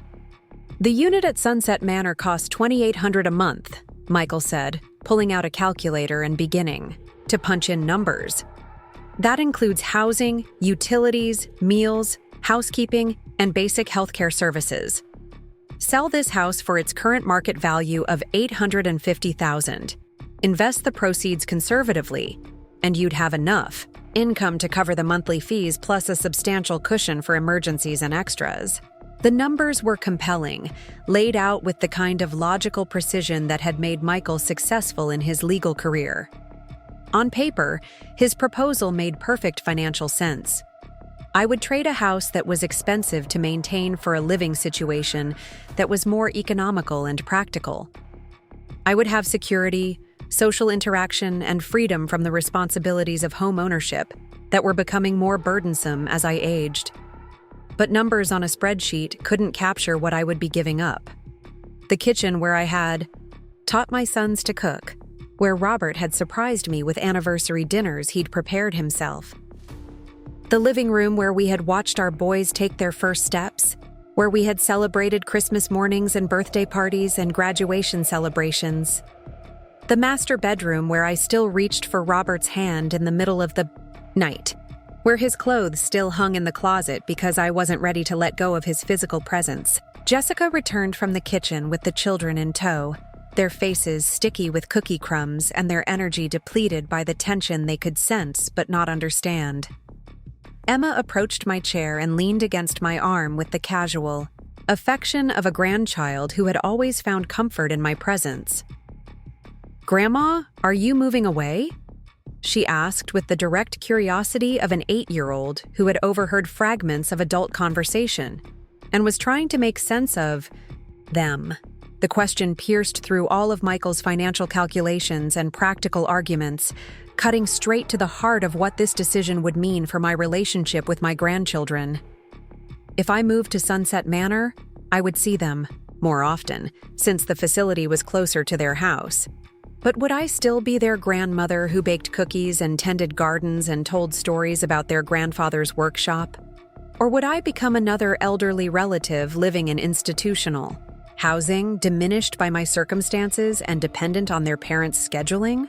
"The unit at Sunset Manor costs $2,800 a month," Michael said, pulling out a calculator and beginning to punch in numbers. "That includes housing, utilities, meals, housekeeping, and basic healthcare services. Sell this house for its current market value of $850,000. Invest the proceeds conservatively, and you'd have enough income to cover the monthly fees plus a substantial cushion for emergencies and extras." The numbers were compelling, laid out with the kind of logical precision that had made Michael successful in his legal career. On paper, his proposal made perfect financial sense. I would trade a house that was expensive to maintain for a living situation that was more economical and practical. I would have security, social interaction, and freedom from the responsibilities of home ownership that were becoming more burdensome as I aged. But numbers on a spreadsheet couldn't capture what I would be giving up. The kitchen where I had taught my sons to cook, where Robert had surprised me with anniversary dinners he'd prepared himself. The living room where we had watched our boys take their first steps, where we had celebrated Christmas mornings and birthday parties and graduation celebrations. The master bedroom where I still reached for Robert's hand in the middle of the night, where his clothes still hung in the closet because I wasn't ready to let go of his physical presence. Jessica returned from the kitchen with the children in tow, their faces sticky with cookie crumbs and their energy depleted by the tension they could sense but not understand. Emma approached my chair and leaned against my arm with the casual affection of a grandchild who had always found comfort in my presence. "Grandma, are you moving away?" she asked with the direct curiosity of an 8-year-old who had overheard fragments of adult conversation and was trying to make sense of them. The question pierced through all of Michael's financial calculations and practical arguments, cutting straight to the heart of what this decision would mean for my relationship with my grandchildren. If I moved to Sunset Manor, I would see them more often, since the facility was closer to their house. But would I still be their grandmother who baked cookies and tended gardens and told stories about their grandfather's workshop? Or would I become another elderly relative living in institutional housing, diminished by my circumstances and dependent on their parents' scheduling?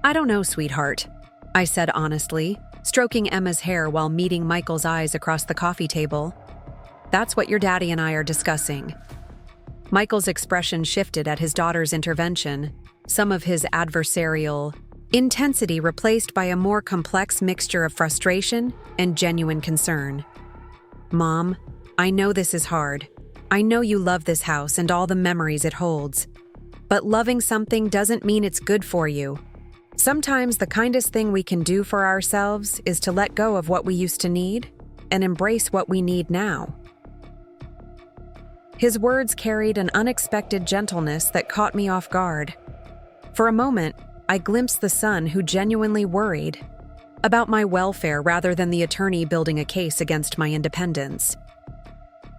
I don't know, sweetheart. I said honestly, stroking Emma's hair while meeting Michael's eyes across the coffee table. That's what your daddy and I are discussing. Michael's expression shifted at his daughter's intervention, some of his adversarial intensity replaced by a more complex mixture of frustration and genuine concern. Mom, I know this is hard. I know you love this house and all the memories it holds. But loving something doesn't mean it's good for you. Sometimes the kindest thing we can do for ourselves is to let go of what we used to need and embrace what we need now. His words carried an unexpected gentleness that caught me off guard. For a moment, I glimpsed the son who genuinely worried about my welfare rather than the attorney building a case against my independence.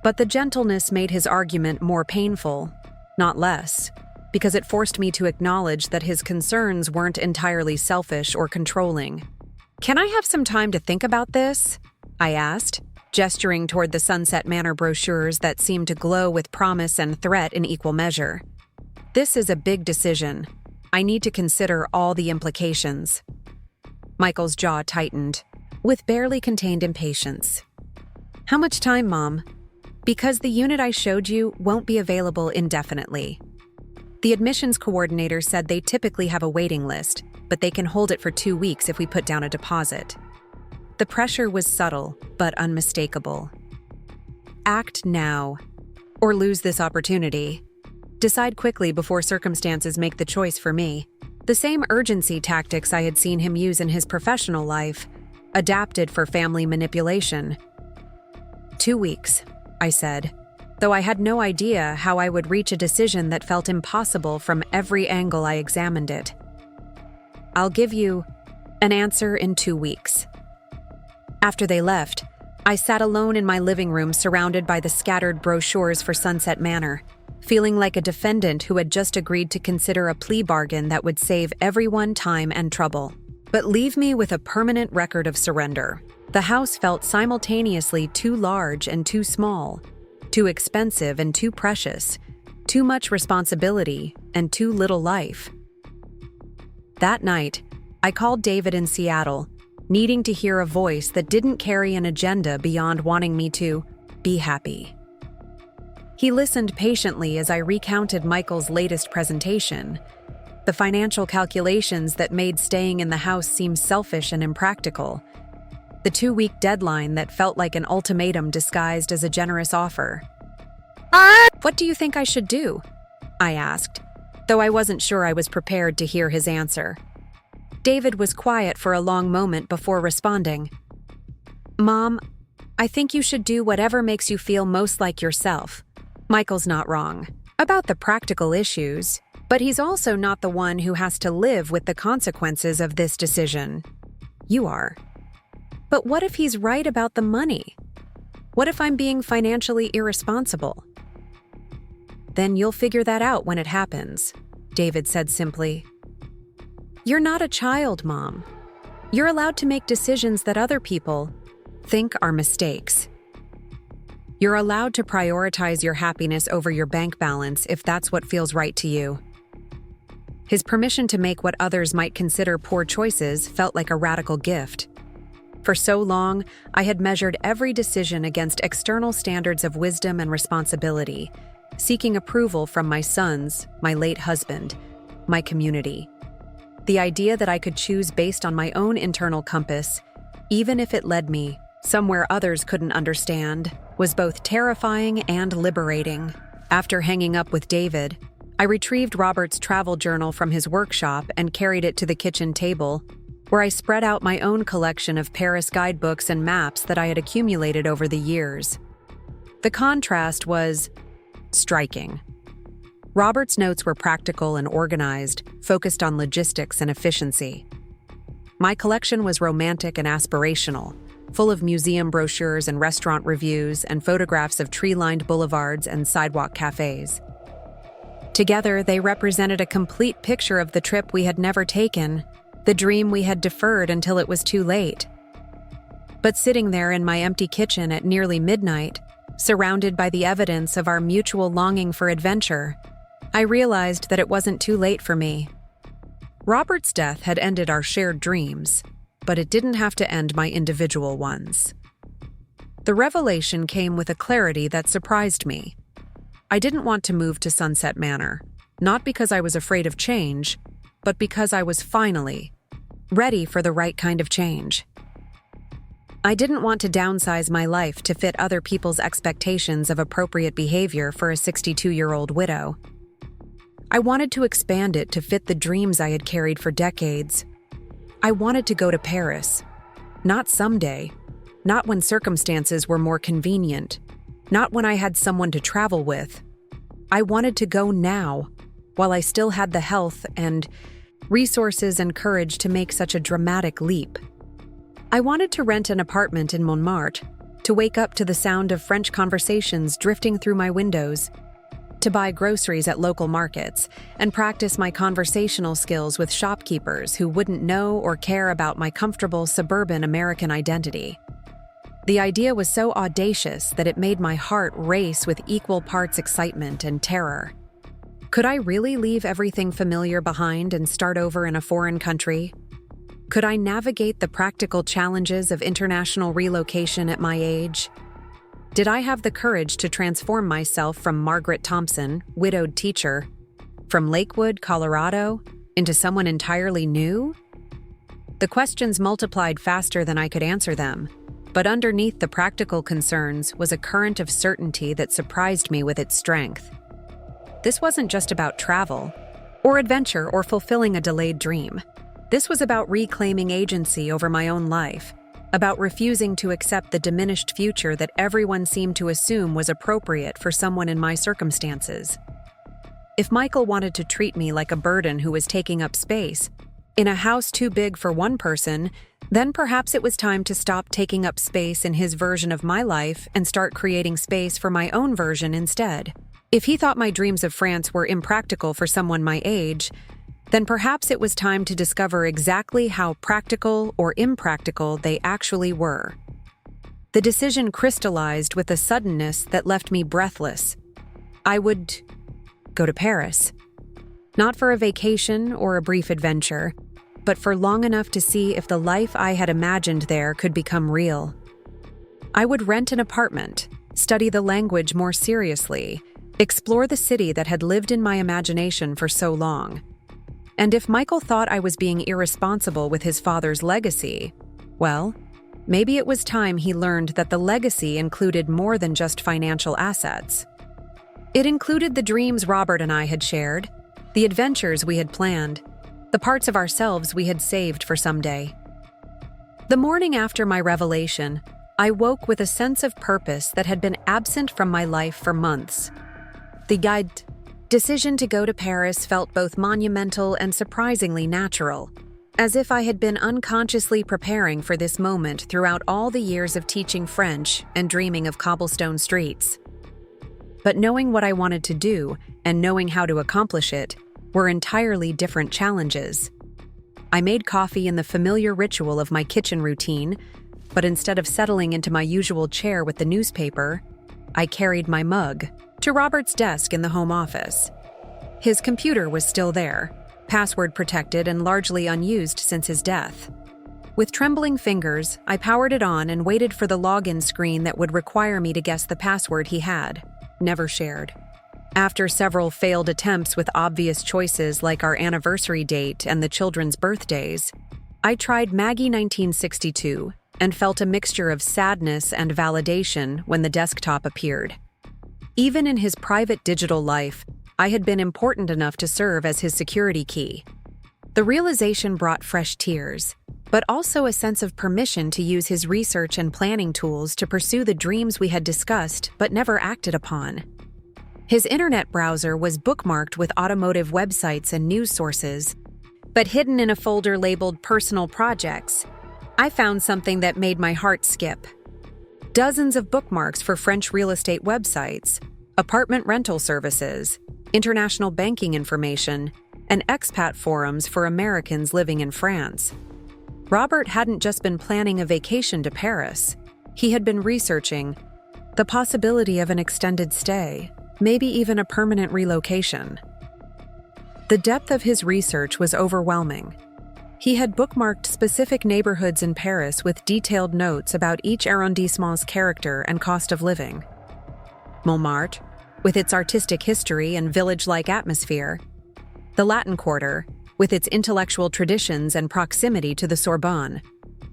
But the gentleness made his argument more painful, not less, because it forced me to acknowledge that his concerns weren't entirely selfish or controlling. "Can I have some time to think about this?" I asked, gesturing toward the Sunset Manor brochures that seemed to glow with promise and threat in equal measure. "This is a big decision. I need to consider all the implications." Michael's jaw tightened, with barely contained impatience. "How much time, Mom?" "Because the unit I showed you won't be available indefinitely. The admissions coordinator said they typically have a waiting list, but they can hold it for 2 weeks if we put down a deposit." The pressure was subtle, but unmistakable. Act now, or lose this opportunity. Decide quickly before circumstances make the choice for me. The same urgency tactics I had seen him use in his professional life, adapted for family manipulation. 2 weeks, I said, though I had no idea how I would reach a decision that felt impossible from every angle I examined it. "I'll give you an answer in 2 weeks. After they left, I sat alone in my living room surrounded by the scattered brochures for Sunset Manor, feeling like a defendant who had just agreed to consider a plea bargain that would save everyone time and trouble, but leave me with a permanent record of surrender. The house felt simultaneously too large and too small, too expensive and too precious, too much responsibility and too little life. That night, I called David in Seattle, needing to hear a voice that didn't carry an agenda beyond wanting me to be happy. He listened patiently as I recounted Michael's latest presentation, the financial calculations that made staying in the house seem selfish and impractical, the 2-week deadline that felt like an ultimatum disguised as a generous offer. "What do you think I should do?" I asked, though I wasn't sure I was prepared to hear his answer. David was quiet for a long moment before responding. "Mom, I think you should do whatever makes you feel most like yourself. Michael's not wrong about the practical issues, but he's also not the one who has to live with the consequences of this decision. You are. But what if he's right about the money? What if I'm being financially irresponsible?" "Then you'll figure that out when it happens," David said simply. "You're not a child, Mom. You're allowed to make decisions that other people think are mistakes. You're allowed to prioritize your happiness over your bank balance if that's what feels right to you." His permission to make what others might consider poor choices felt like a radical gift. For so long, I had measured every decision against external standards of wisdom and responsibility, seeking approval from my sons, my late husband, my community. The idea that I could choose based on my own internal compass, even if it led me somewhere others couldn't understand, was both terrifying and liberating. After hanging up with David, I retrieved Robert's travel journal from his workshop and carried it to the kitchen table, where I spread out my own collection of Paris guidebooks and maps that I had accumulated over the years. The contrast was striking. Robert's notes were practical and organized, focused on logistics and efficiency. My collection was romantic and aspirational, full of museum brochures and restaurant reviews and photographs of tree-lined boulevards and sidewalk cafes. Together, they represented a complete picture of the trip we had never taken, the dream we had deferred until it was too late. But sitting there in my empty kitchen at nearly midnight, surrounded by the evidence of our mutual longing for adventure, I realized that it wasn't too late for me. Robert's death had ended our shared dreams, but it didn't have to end my individual ones. The revelation came with a clarity that surprised me. I didn't want to move to Sunset Manor, not because I was afraid of change, but because I was finally ready for the right kind of change. I didn't want to downsize my life to fit other people's expectations of appropriate behavior for a 62-year-old widow. I wanted to expand it to fit the dreams I had carried for decades. I wanted to go to Paris. Not someday. Not when circumstances were more convenient. Not when I had someone to travel with. I wanted to go now, while I still had the health and resources and courage to make such a dramatic leap. I wanted to rent an apartment in Montmartre, to wake up to the sound of French conversations drifting through my windows, to buy groceries at local markets, and practice my conversational skills with shopkeepers who wouldn't know or care about my comfortable suburban American identity. The idea was so audacious that it made my heart race with equal parts excitement and terror. Could I really leave everything familiar behind and start over in a foreign country? Could I navigate the practical challenges of international relocation at my age? Did I have the courage to transform myself from Margaret Thompson, widowed teacher, from Lakewood, Colorado, into someone entirely new? The questions multiplied faster than I could answer them, but underneath the practical concerns was a current of certainty that surprised me with its strength. This wasn't just about travel, or adventure, or fulfilling a delayed dream. This was about reclaiming agency over my own life, about refusing to accept the diminished future that everyone seemed to assume was appropriate for someone in my circumstances. If Michael wanted to treat me like a burden who was taking up space, in a house too big for one person, then perhaps it was time to stop taking up space in his version of my life and start creating space for my own version instead. If he thought my dreams of France were impractical for someone my age, then perhaps it was time to discover exactly how practical or impractical they actually were. The decision crystallized with a suddenness that left me breathless. I would go to Paris. Not for a vacation or a brief adventure, but for long enough to see if the life I had imagined there could become real. I would rent an apartment, study the language more seriously, explore the city that had lived in my imagination for so long. And if Michael thought I was being irresponsible with his father's legacy, well, maybe it was time he learned that the legacy included more than just financial assets. It included the dreams Robert and I had shared, the adventures we had planned, the parts of ourselves we had saved for someday. The morning after my revelation, I woke with a sense of purpose that had been absent from my life for months. The decision to go to Paris felt both monumental and surprisingly natural, as if I had been unconsciously preparing for this moment throughout all the years of teaching French and dreaming of cobblestone streets. But knowing what I wanted to do and knowing how to accomplish it were entirely different challenges. I made coffee in the familiar ritual of my kitchen routine, but instead of settling into my usual chair with the newspaper, I carried my mug to Robert's desk in the home office. His computer was still there, password protected and largely unused since his death. With trembling fingers, I powered it on and waited for the login screen that would require me to guess the password he had never shared. After several failed attempts with obvious choices like our anniversary date and the children's birthdays, I tried Maggie 1962 and felt a mixture of sadness and validation when the desktop appeared. Even in his private digital life, I had been important enough to serve as his security key. The realization brought fresh tears, but also a sense of permission to use his research and planning tools to pursue the dreams we had discussed but never acted upon. His internet browser was bookmarked with automotive websites and news sources, but hidden in a folder labeled Personal Projects, I found something that made my heart skip. Dozens of bookmarks for French real estate websites, apartment rental services, international banking information, and expat forums for Americans living in France. Robert hadn't just been planning a vacation to Paris. He had been researching the possibility of an extended stay, maybe even a permanent relocation. The depth of his research was overwhelming. He had bookmarked specific neighborhoods in Paris with detailed notes about each arrondissement's character and cost of living. Montmartre, with its artistic history and village-like atmosphere. The Latin Quarter, with its intellectual traditions and proximity to the Sorbonne.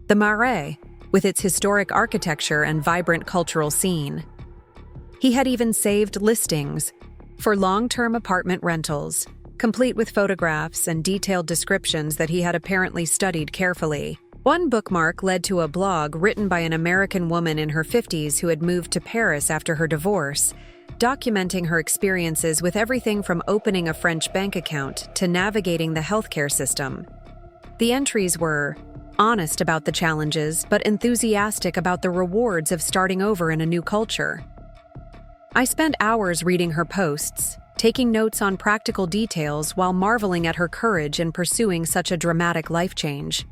The Marais, with its historic architecture and vibrant cultural scene. He had even saved listings for long-term apartment rentals, complete with photographs and detailed descriptions that he had apparently studied carefully. One bookmark led to a blog written by an American woman in her 50s who had moved to Paris after her divorce, documenting her experiences with everything from opening a French bank account to navigating the healthcare system. The entries were honest about the challenges, but enthusiastic about the rewards of starting over in a new culture. I spent hours reading her posts, taking notes on practical details while marveling at her courage in pursuing such a dramatic life change.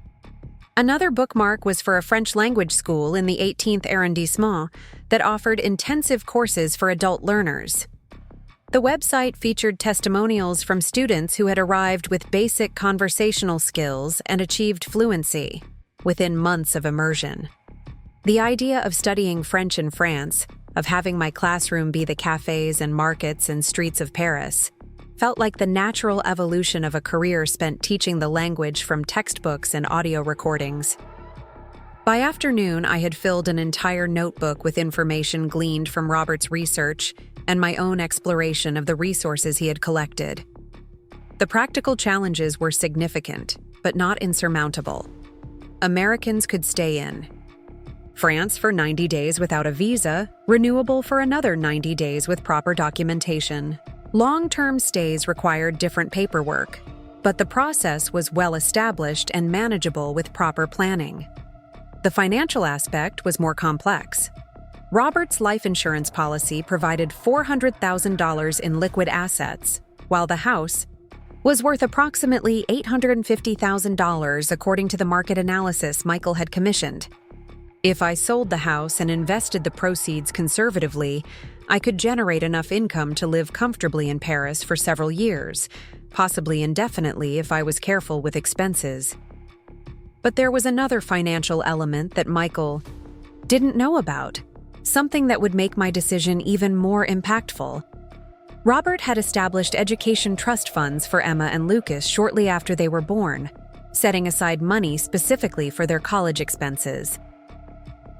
Another bookmark was for a French language school in the 18th arrondissement that offered intensive courses for adult learners. The website featured testimonials from students who had arrived with basic conversational skills and achieved fluency within months of immersion. The idea of studying French in France, of having my classroom be the cafes and markets and streets of Paris, felt like the natural evolution of a career spent teaching the language from textbooks and audio recordings. By afternoon, I had filled an entire notebook with information gleaned from Robert's research and my own exploration of the resources he had collected. The practical challenges were significant, but not insurmountable. Americans could stay in. France for 90 days without a visa, renewable for another 90 days with proper documentation. Long-term stays required different paperwork, but the process was well established and manageable with proper planning. The financial aspect was more complex. Robert's life insurance policy provided $400,000 in liquid assets, while the house was worth approximately $850,000 according to the market analysis Michael had commissioned. If I sold the house and invested the proceeds conservatively, I could generate enough income to live comfortably in Paris for several years, possibly indefinitely if I was careful with expenses. But there was another financial element that Michael didn't know about, something that would make my decision even more impactful. Robert had established education trust funds for Emma and Lucas shortly after they were born, setting aside money specifically for their college expenses.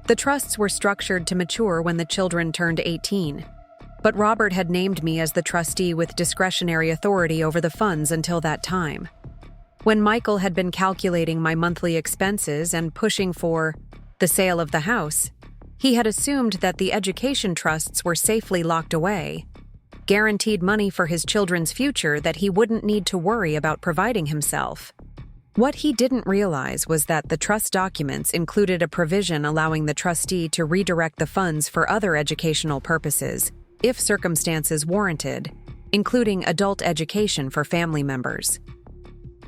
The trusts were structured to mature when the children turned 18, but Robert had named me as the trustee with discretionary authority over the funds until that time. When Michael had been calculating my monthly expenses and pushing for the sale of the house, he had assumed that the education trusts were safely locked away, guaranteed money for his children's future that he wouldn't need to worry about providing himself. What he didn't realize was that the trust documents included a provision allowing the trustee to redirect the funds for other educational purposes, if circumstances warranted, including adult education for family members.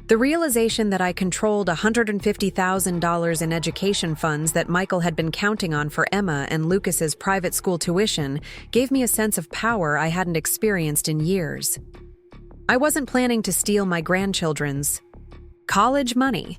The realization that I controlled $150,000 in education funds that Michael had been counting on for Emma and Lucas's private school tuition gave me a sense of power I hadn't experienced in years. I wasn't planning to steal my grandchildren's college money,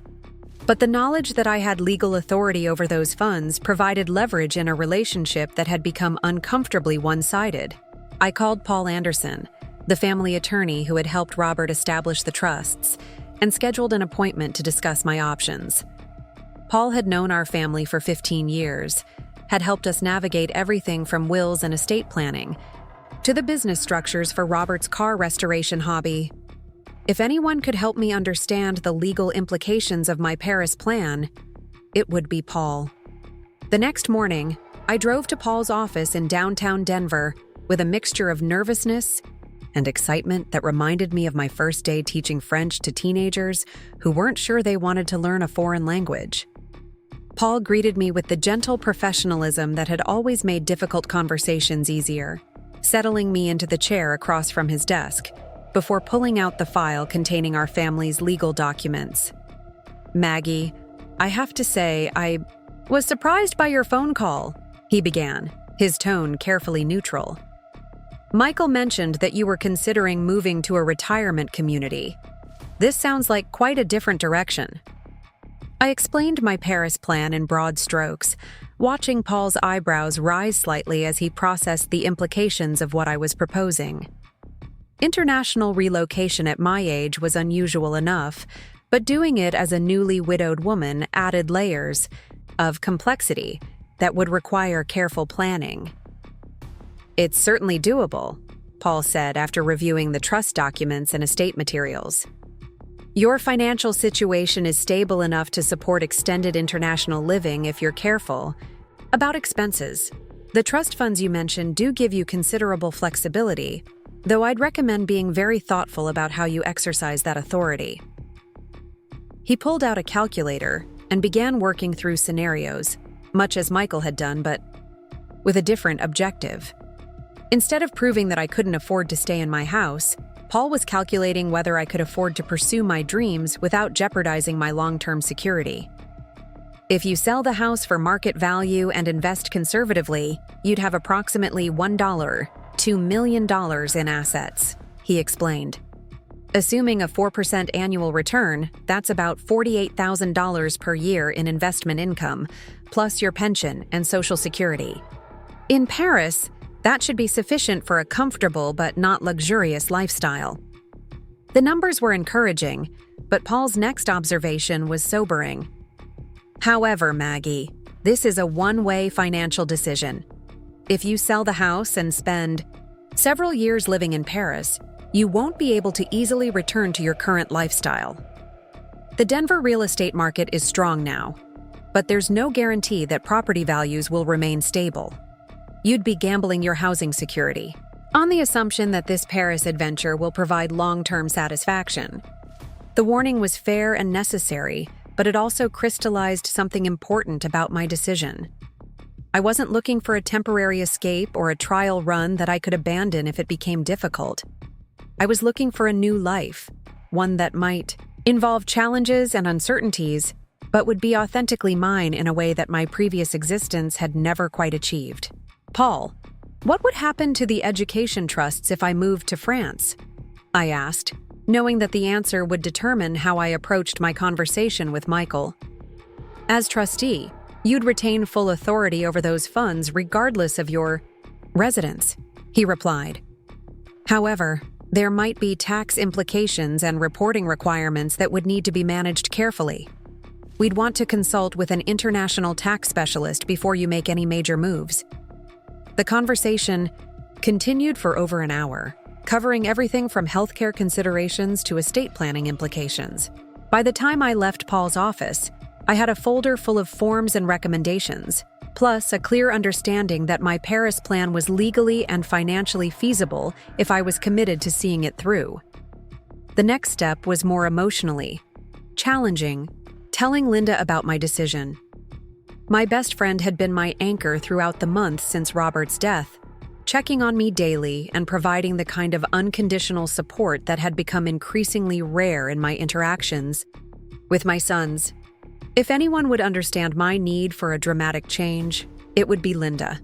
but the knowledge that I had legal authority over those funds provided leverage in a relationship that had become uncomfortably one-sided. I called Paul Anderson, the family attorney who had helped Robert establish the trusts, and scheduled an appointment to discuss my options. Paul had known our family for 15 years, had helped us navigate everything from wills and estate planning to the business structures for Robert's car restoration hobby. If anyone could help me understand the legal implications of my Paris plan, it would be Paul. The next morning, I drove to Paul's office in downtown Denver with a mixture of nervousness and excitement that reminded me of my first day teaching French to teenagers who weren't sure they wanted to learn a foreign language. Paul greeted me with the gentle professionalism that had always made difficult conversations easier, settling me into the chair across from his desk, before pulling out the file containing our family's legal documents. "Maggie, I have to say, I was surprised by your phone call," he began, his tone carefully neutral. "Michael mentioned that you were considering moving to a retirement community. This sounds like quite a different direction. I explained my Paris plan in broad strokes, watching Paul's eyebrows rise slightly as he processed the implications of what I was proposing. International relocation at my age was unusual enough, but doing it as a newly widowed woman added layers of complexity that would require careful planning. "It's certainly doable," Paul said after reviewing the trust documents and estate materials. "Your financial situation is stable enough to support extended international living if you're careful. About expenses, the trust funds you mentioned do give you considerable flexibility, though I'd recommend being very thoughtful about how you exercise that authority." He pulled out a calculator and began working through scenarios, much as Michael had done, but with a different objective. Instead of proving that I couldn't afford to stay in my house, Paul was calculating whether I could afford to pursue my dreams without jeopardizing my long-term security. "If you sell the house for market value and invest conservatively, you'd have approximately $2 million in assets," he explained. "Assuming a 4% annual return, that's about $48,000 per year in investment income, plus your pension and Social Security. In Paris, that should be sufficient for a comfortable but not luxurious lifestyle." The numbers were encouraging, but Paul's next observation was sobering. "However, Maggie, this is a one-way financial decision. If you sell the house and spend several years living in Paris, you won't be able to easily return to your current lifestyle. The Denver real estate market is strong now, but there's no guarantee that property values will remain stable. You'd be gambling your housing security on the assumption that this Paris adventure will provide long-term satisfaction." The warning was fair and necessary, but it also crystallized something important about my decision. I wasn't looking for a temporary escape or a trial run that I could abandon if it became difficult. I was looking for a new life, one that might involve challenges and uncertainties, but would be authentically mine in a way that my previous existence had never quite achieved. "Paul, what would happen to the education trusts if I moved to France?" I asked, knowing that the answer would determine how I approached my conversation with Michael. "As trustee, you'd retain full authority over those funds regardless of your residence," he replied. "However, there might be tax implications and reporting requirements that would need to be managed carefully. We'd want to consult with an international tax specialist before you make any major moves." The conversation continued for over an hour, covering everything from healthcare considerations to estate planning implications. By the time I left Paul's office, I had a folder full of forms and recommendations, plus a clear understanding that my Paris plan was legally and financially feasible if I was committed to seeing it through. The next step was more emotionally challenging, telling Linda about my decision. My best friend had been my anchor throughout the months since Robert's death, checking on me daily and providing the kind of unconditional support that had become increasingly rare in my interactions with my sons. If anyone would understand my need for a dramatic change, it would be Linda.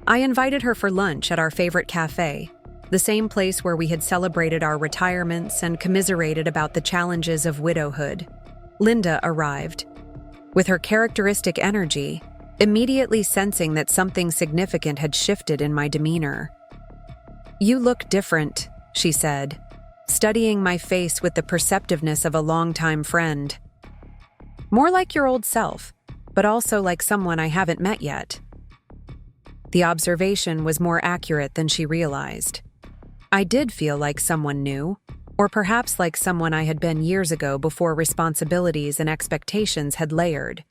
I invited her for lunch at our favorite cafe, the same place where we had celebrated our retirements and commiserated about the challenges of widowhood. Linda arrived, with her characteristic energy, immediately sensing that something significant had shifted in my demeanor. "You look different," she said, studying my face with the perceptiveness of a longtime friend. "More like your old self, but also like someone I haven't met yet." The observation was more accurate than she realized. I did feel like someone new, or perhaps like someone I had been years ago before responsibilities and expectations had layered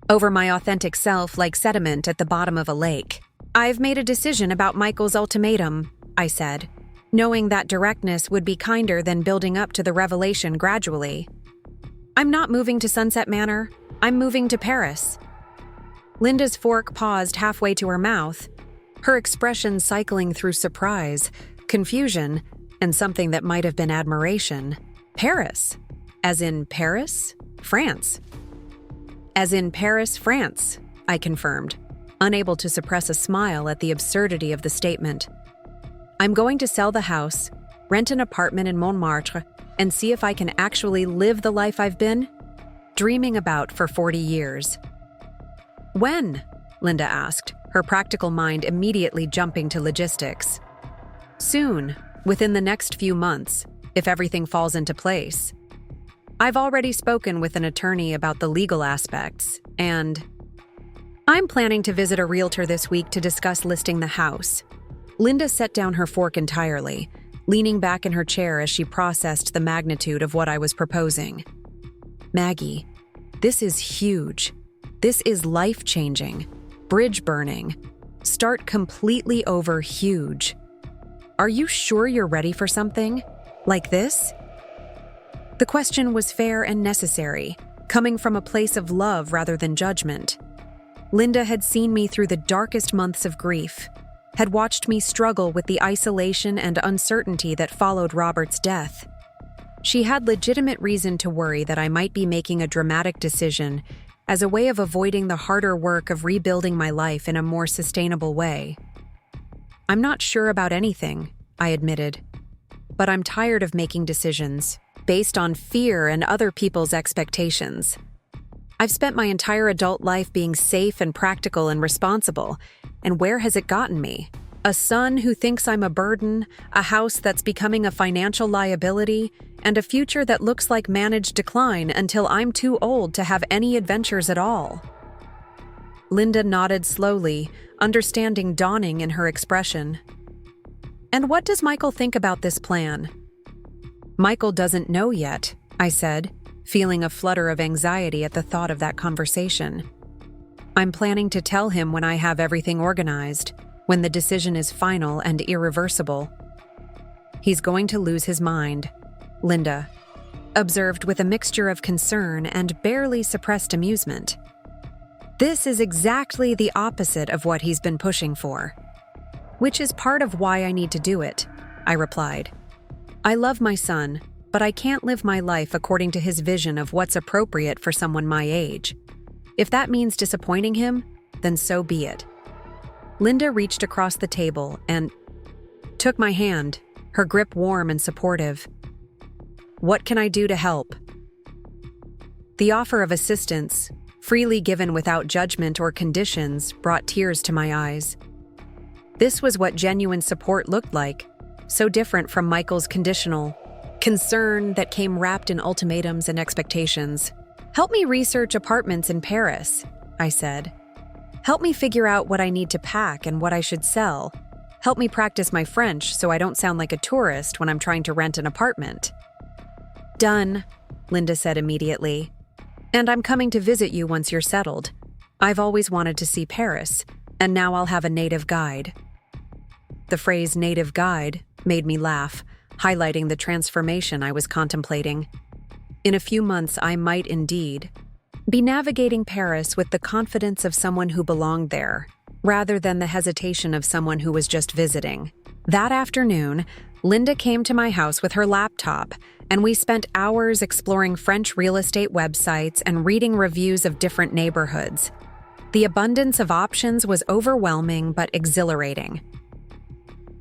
over my authentic self like sediment at the bottom of a lake. "I've made a decision about Michael's ultimatum," I said, knowing that directness would be kinder than building up to the revelation gradually. "I'm not moving to Sunset Manor. I'm moving to Paris." Linda's fork paused halfway to her mouth, her expression cycling through surprise, confusion, and something that might have been admiration. "Paris? As in Paris? France?" "As in Paris, France," I confirmed, unable to suppress a smile at the absurdity of the statement. "I'm going to sell the house, rent an apartment in Montmartre, and see if I can actually live the life I've been dreaming about for 40 years. When? Linda asked, her practical mind immediately jumping to logistics. Soon, within the next few months, if everything falls into place. I've already spoken with an attorney about the legal aspects, and I'm planning to visit a realtor this week to discuss listing the house. Linda set down her fork entirely, leaning back in her chair as she processed the magnitude of what I was proposing. Maggie, this is huge. This is life-changing, bridge-burning, start completely over huge. Are you sure you're ready for something like this? The question was fair and necessary, coming from a place of love rather than judgment. Linda had seen me through the darkest months of grief, had watched me struggle with the isolation and uncertainty that followed Robert's death. She had legitimate reason to worry that I might be making a dramatic decision as a way of avoiding the harder work of rebuilding my life in a more sustainable way. I'm not sure about anything, I admitted, but I'm tired of making decisions based on fear and other people's expectations. I've spent my entire adult life being safe and practical and responsible, and where has it gotten me? A son who thinks I'm a burden, a house that's becoming a financial liability, and a future that looks like managed decline until I'm too old to have any adventures at all. Linda nodded slowly, understanding dawning in her expression. And what does Michael think about this plan? Michael doesn't know yet, I said, feeling a flutter of anxiety at the thought of that conversation. I'm planning to tell him when I have everything organized, when the decision is final and irreversible. He's going to lose his mind, Linda observed with a mixture of concern and barely suppressed amusement. This is exactly the opposite of what he's been pushing for, which is part of why I need to do it, I replied. I love my son, but I can't live my life according to his vision of what's appropriate for someone my age. If that means disappointing him, then so be it. Linda reached across the table and took my hand, her grip warm and supportive. What can I do to help? The offer of assistance, freely given without judgment or conditions, brought tears to my eyes. This was what genuine support looked like, so different from Michael's conditional concern that came wrapped in ultimatums and expectations. Help me research apartments in Paris, I said. Help me figure out what I need to pack and what I should sell. Help me practice my French so I don't sound like a tourist when I'm trying to rent an apartment. Done, Linda said immediately. And I'm coming to visit you once you're settled. I've always wanted to see Paris, and now I'll have a native guide. The phrase native guide made me laugh, highlighting the transformation I was contemplating. In a few months, I might indeed be navigating Paris with the confidence of someone who belonged there, rather than the hesitation of someone who was just visiting. That afternoon, Linda came to my house with her laptop, and we spent hours exploring French real estate websites and reading reviews of different neighborhoods. The abundance of options was overwhelming but exhilarating.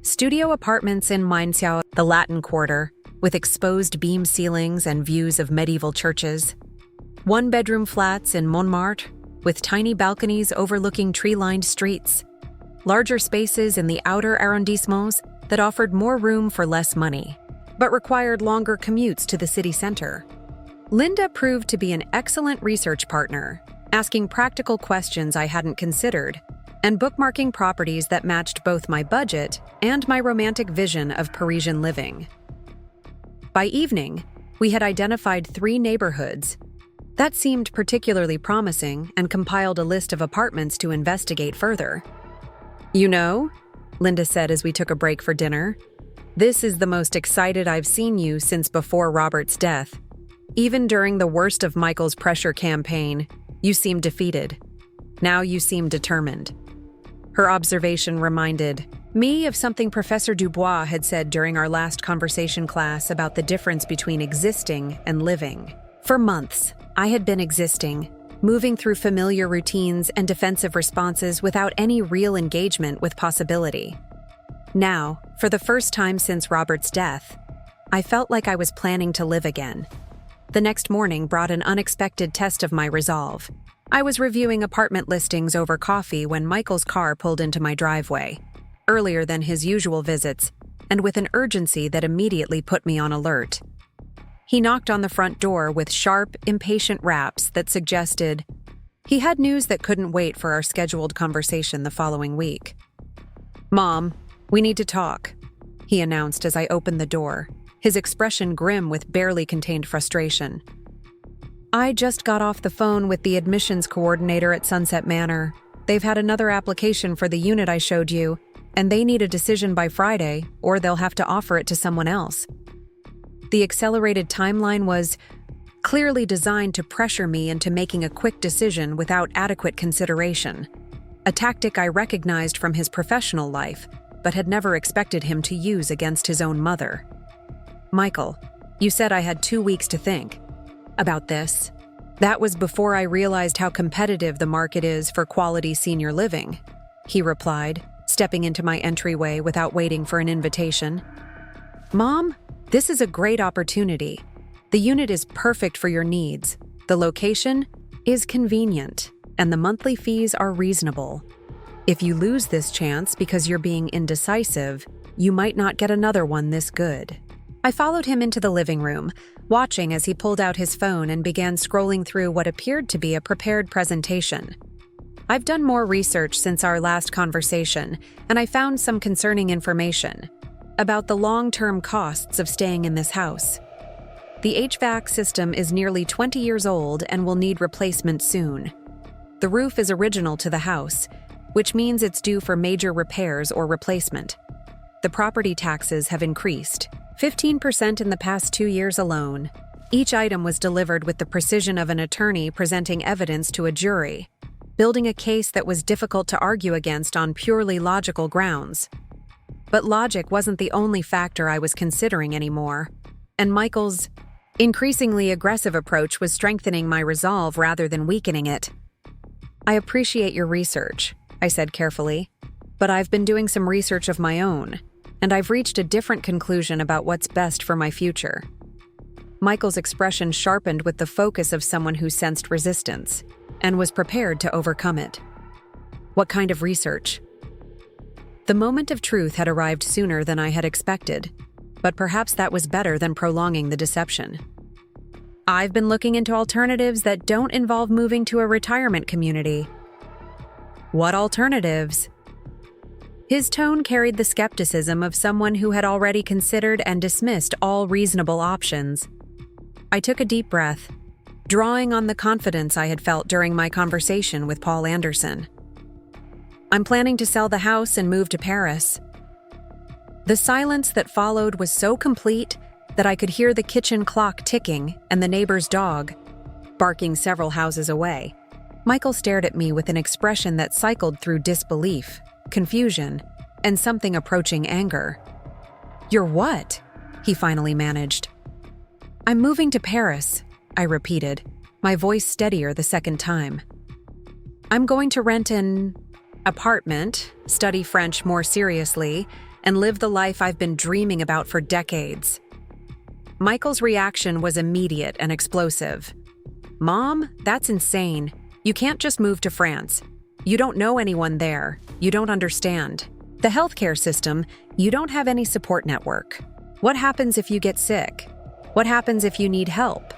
Studio apartments in Montmartre, the Latin Quarter, with exposed beam ceilings and views of medieval churches. One-bedroom flats in Montmartre, with tiny balconies overlooking tree-lined streets. Larger spaces in the outer arrondissements that offered more room for less money, but required longer commutes to the city center. Linda proved to be an excellent research partner, asking practical questions I hadn't considered, and bookmarking properties that matched both my budget and my romantic vision of Parisian living. By evening, we had identified 3 neighborhoods that seemed particularly promising and compiled a list of apartments to investigate further. You know, Linda said as we took a break for dinner, this is the most excited I've seen you since before Robert's death. Even during the worst of Michael's pressure campaign, you seemed defeated. Now you seem determined. Her observation reminded me of something Professor Dubois had said during our last conversation class about the difference between existing and living. For months, I had been existing, moving through familiar routines and defensive responses without any real engagement with possibility. Now, for the first time since Robert's death, I felt like I was planning to live again. The next morning brought an unexpected test of my resolve. I was reviewing apartment listings over coffee when Michael's car pulled into my driveway, earlier than his usual visits, and with an urgency that immediately put me on alert. He knocked on the front door with sharp, impatient raps that suggested he had news that couldn't wait for our scheduled conversation the following week. "Mom, we need to talk," he announced as I opened the door, his expression grim with barely contained frustration. "I just got off the phone with the admissions coordinator at Sunset Manor. They've had another application for the unit I showed you, and they need a decision by Friday, or they'll have to offer it to someone else." The accelerated timeline was clearly designed to pressure me into making a quick decision without adequate consideration, a tactic I recognized from his professional life, but had never expected him to use against his own mother. "Michael, you said I had 2 weeks to think about this. That was before I realized how competitive the market is for quality senior living," he replied, stepping into my entryway without waiting for an invitation. "Mom, this is a great opportunity. The unit is perfect for your needs. The location is convenient, and the monthly fees are reasonable. If you lose this chance because you're being indecisive, you might not get another one this good." I followed him into the living room, watching as he pulled out his phone and began scrolling through what appeared to be a prepared presentation. I've done more research since our last conversation, and I found some concerning information about the long-term costs of staying in this house. The HVAC system is nearly 20 years old and will need replacement soon. The roof is original to the house, which means it's due for major repairs or replacement. The property taxes have increased 15% in the past 2 years alone. Each item was delivered with the precision of an attorney presenting evidence to a jury, building a case that was difficult to argue against on purely logical grounds. But logic wasn't the only factor I was considering anymore, and Michael's increasingly aggressive approach was strengthening my resolve rather than weakening it. "I appreciate your research," I said carefully, "but I've been doing some research of my own, and I've reached a different conclusion about what's best for my future." Michael's expression sharpened with the focus of someone who sensed resistance and was prepared to overcome it. "What kind of research?" The moment of truth had arrived sooner than I had expected, but perhaps that was better than prolonging the deception. "I've been looking into alternatives that don't involve moving to a retirement community." "What alternatives?" His tone carried the skepticism of someone who had already considered and dismissed all reasonable options. I took a deep breath, drawing on the confidence I had felt during my conversation with Paul Anderson. "I'm planning to sell the house and move to Paris." The silence that followed was so complete that I could hear the kitchen clock ticking and the neighbor's dog barking several houses away. Michael stared at me with an expression that cycled through disbelief, confusion, and something approaching anger. "You're what?" he finally managed. "I'm moving to Paris," I repeated, my voice steadier the second time. "I'm going to rent an apartment, study French more seriously, and live the life I've been dreaming about for decades." Michael's reaction was immediate and explosive. "Mom, that's insane. You can't just move to France. You don't know anyone there. You don't understand the healthcare system. You don't have any support network. What happens if you get sick? What happens if you need help?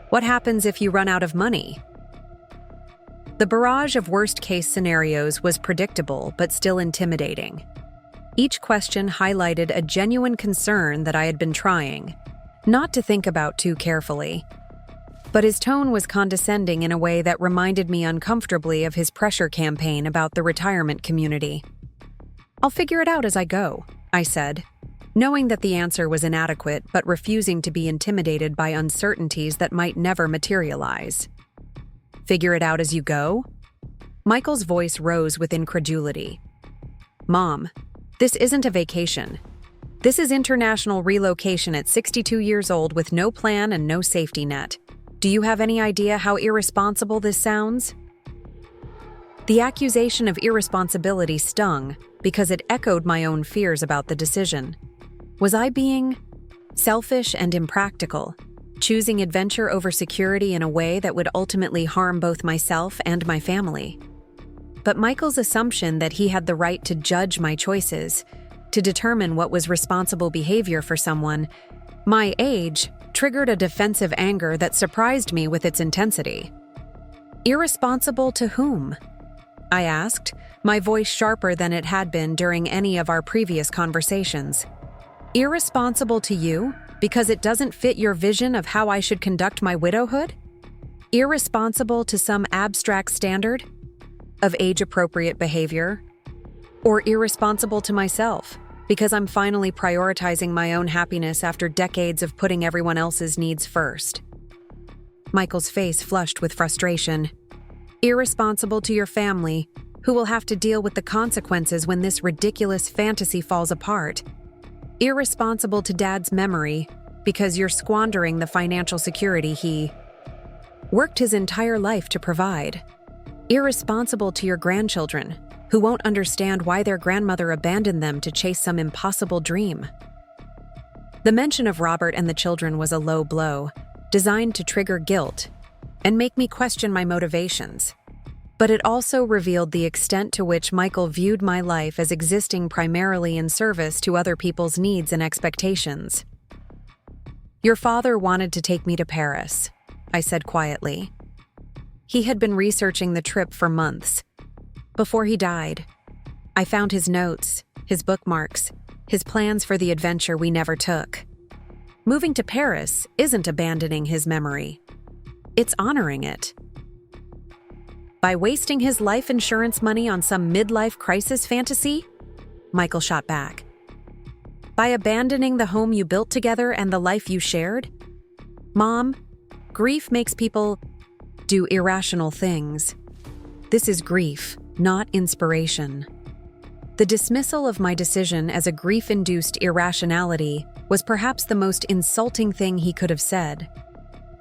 What happens if you run out of money?" The barrage of worst-case scenarios was predictable but still intimidating. Each question highlighted a genuine concern that I had been trying not to think about too carefully. But his tone was condescending in a way that reminded me uncomfortably of his pressure campaign about the retirement community. "I'll figure it out as I go," I said, knowing that the answer was inadequate but refusing to be intimidated by uncertainties that might never materialize. "Figure it out as you go?" Michael's voice rose with incredulity. "Mom, this isn't a vacation. This is international relocation at 62 years old with no plan and no safety net. Do you have any idea how irresponsible this sounds?" The accusation of irresponsibility stung because it echoed my own fears about the decision. Was I being selfish and impractical? choosing adventure over security in a way that would ultimately harm both myself and my family. But Michael's assumption that he had the right to judge my choices, to determine what was responsible behavior for someone my age, triggered a defensive anger that surprised me with its intensity. Irresponsible to whom? I asked, my voice sharper than it had been during any of our previous conversations. Irresponsible to you because it doesn't fit your vision of how I should conduct my widowhood? Irresponsible to some abstract standard of age-appropriate behavior? Or irresponsible to myself because I'm finally prioritizing my own happiness after decades of putting everyone else's needs first? Michael's face flushed with frustration. Irresponsible to your family, who will have to deal with the consequences when this ridiculous fantasy falls apart. Irresponsible to Dad's memory, because you're squandering the financial security he worked his entire life to provide. Irresponsible to your grandchildren, who won't understand why their grandmother abandoned them to chase some impossible dream. The mention of Robert and the children was a low blow, designed to trigger guilt and make me question my motivations. But it also revealed the extent to which Michael viewed my life as existing primarily in service to other people's needs and expectations. Your father wanted to take me to Paris, I said quietly. He had been researching the trip for months. Before he died, I found his notes, his bookmarks, his plans for the adventure we never took. Moving to Paris isn't abandoning his memory. It's honoring it. By wasting his life insurance money on some midlife crisis fantasy? Michael shot back. By abandoning the home you built together and the life you shared? Mom, grief makes people do irrational things. This is grief, not inspiration. The dismissal of my decision as a grief-induced irrationality was perhaps the most insulting thing he could have said.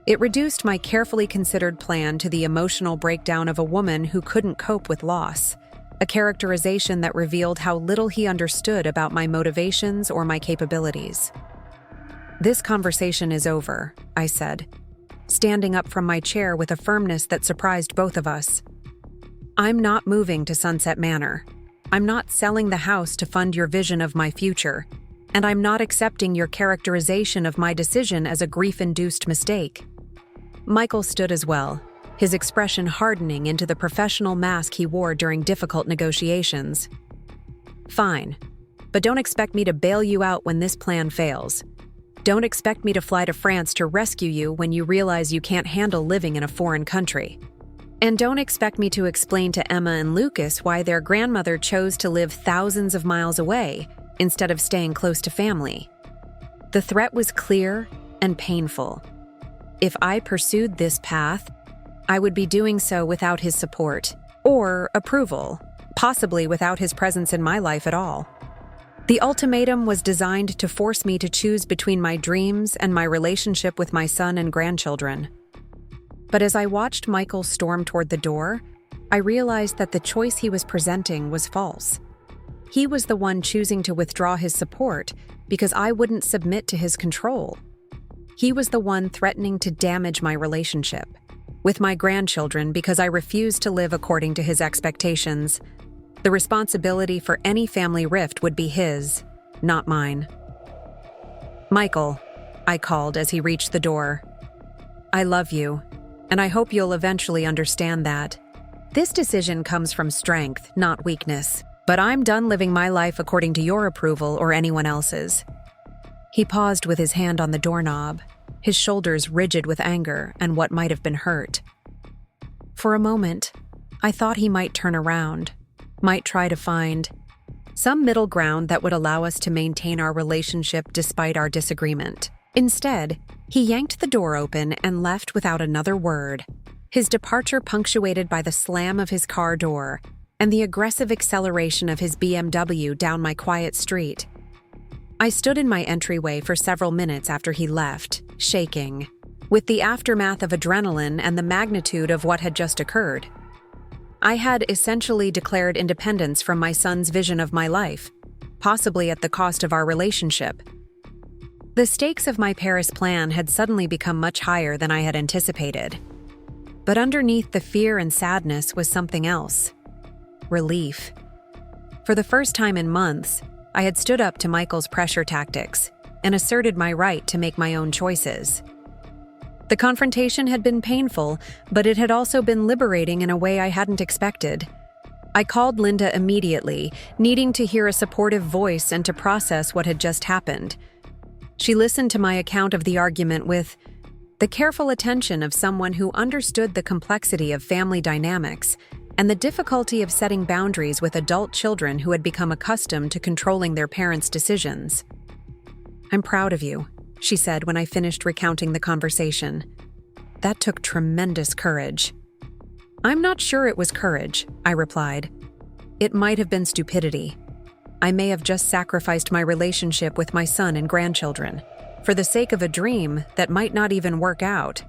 It reduced my carefully considered plan to the emotional breakdown of a woman who couldn't cope with loss, a characterization that revealed how little he understood about my motivations or my capabilities. This conversation is over, I said, standing up from my chair with a firmness that surprised both of us. I'm not moving to Sunset Manor. I'm not selling the house to fund your vision of my future, and I'm not accepting your characterization of my decision as a grief-induced mistake. Michael stood as well, his expression hardening into the professional mask he wore during difficult negotiations. Fine, but don't expect me to bail you out when this plan fails. Don't expect me to fly to France to rescue you when you realize you can't handle living in a foreign country. And don't expect me to explain to Emma and Lucas why their grandmother chose to live thousands of miles away instead of staying close to family. The threat was clear and painful. If I pursued this path, I would be doing so without his support or approval, possibly without his presence in my life at all. The ultimatum was designed to force me to choose between my dreams and my relationship with my son and grandchildren. But as I watched Michael storm toward the door, I realized that the choice he was presenting was false. He was the one choosing to withdraw his support because I wouldn't submit to his control. He was the one threatening to damage my relationship with my grandchildren because I refused to live according to his expectations. The responsibility for any family rift would be his, not mine. Michael, I called as he reached the door. I love you, and I hope you'll eventually understand that. This decision comes from strength, not weakness, but I'm done living my life according to your approval or anyone else's. He paused with his hand on the doorknob, his shoulders rigid with anger and what might have been hurt. For a moment, I thought he might turn around, might try to find some middle ground that would allow us to maintain our relationship despite our disagreement. Instead, he yanked the door open and left without another word, his departure punctuated by the slam of his car door and the aggressive acceleration of his BMW down my quiet street. I stood in my entryway for several minutes after he left, shaking, with the aftermath of adrenaline and the magnitude of what had just occurred. I had essentially declared independence from my son's vision of my life, possibly at the cost of our relationship. The stakes of my Paris plan had suddenly become much higher than I had anticipated. But underneath the fear and sadness was something else. Relief. For the first time in months, I had stood up to Michael's pressure tactics and asserted my right to make my own choices. The confrontation had been painful, but it had also been liberating in a way I hadn't expected. I called Linda immediately, needing to hear a supportive voice and to process what had just happened. She listened to my account of the argument with the careful attention of someone who understood the complexity of family dynamics and the difficulty of setting boundaries with adult children who had become accustomed to controlling their parents' decisions. "I'm proud of you," she said when I finished recounting the conversation. "That took tremendous courage." "I'm not sure it was courage," I replied. "It might have been stupidity. I may have just sacrificed my relationship with my son and grandchildren for the sake of a dream that might not even work out."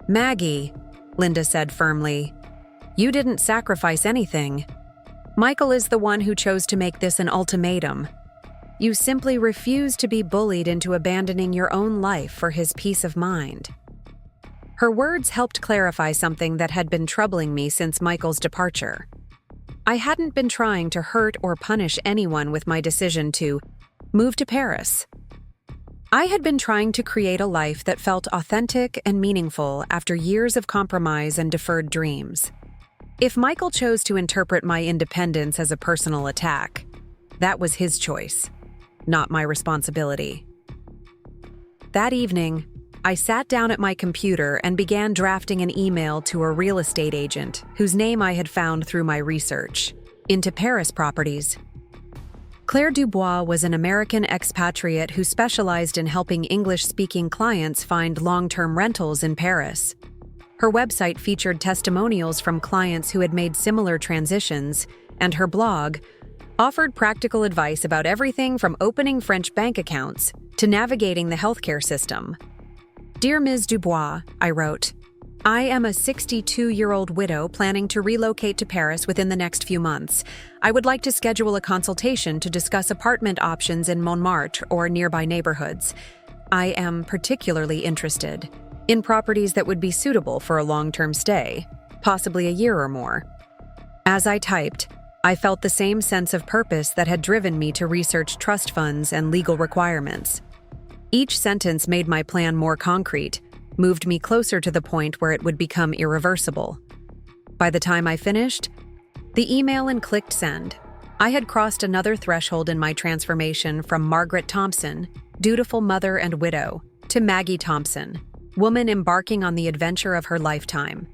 "Maggie," Linda said firmly, "you didn't sacrifice anything. Michael is the one who chose to make this an ultimatum. You simply refused to be bullied into abandoning your own life for his peace of mind." Her words helped clarify something that had been troubling me since Michael's departure. I hadn't been trying to hurt or punish anyone with my decision to move to Paris. I had been trying to create a life that felt authentic and meaningful after years of compromise and deferred dreams. If Michael chose to interpret my independence as a personal attack, that was his choice, not my responsibility. That evening, I sat down at my computer and began drafting an email to a real estate agent whose name I had found through my research into Paris properties. Claire Dubois was an American expatriate who specialized in helping English-speaking clients find long-term rentals in Paris. Her website featured testimonials from clients who had made similar transitions, and her blog offered practical advice about everything from opening French bank accounts to navigating the healthcare system. "Dear Ms. Dubois," I wrote, "I am a 62-year-old widow planning to relocate to Paris within the next few months. I would like to schedule a consultation to discuss apartment options in Montmartre or nearby neighborhoods. I am particularly interested in properties that would be suitable for a long-term stay, possibly a year or more." As I typed, I felt the same sense of purpose that had driven me to research trust funds and legal requirements. Each sentence made my plan more concrete, moved me closer to the point where it would become irreversible. By the time I finished the email and clicked send, I had crossed another threshold in my transformation from Margaret Thompson, dutiful mother and widow, to Maggie Thompson, woman embarking on the adventure of her lifetime.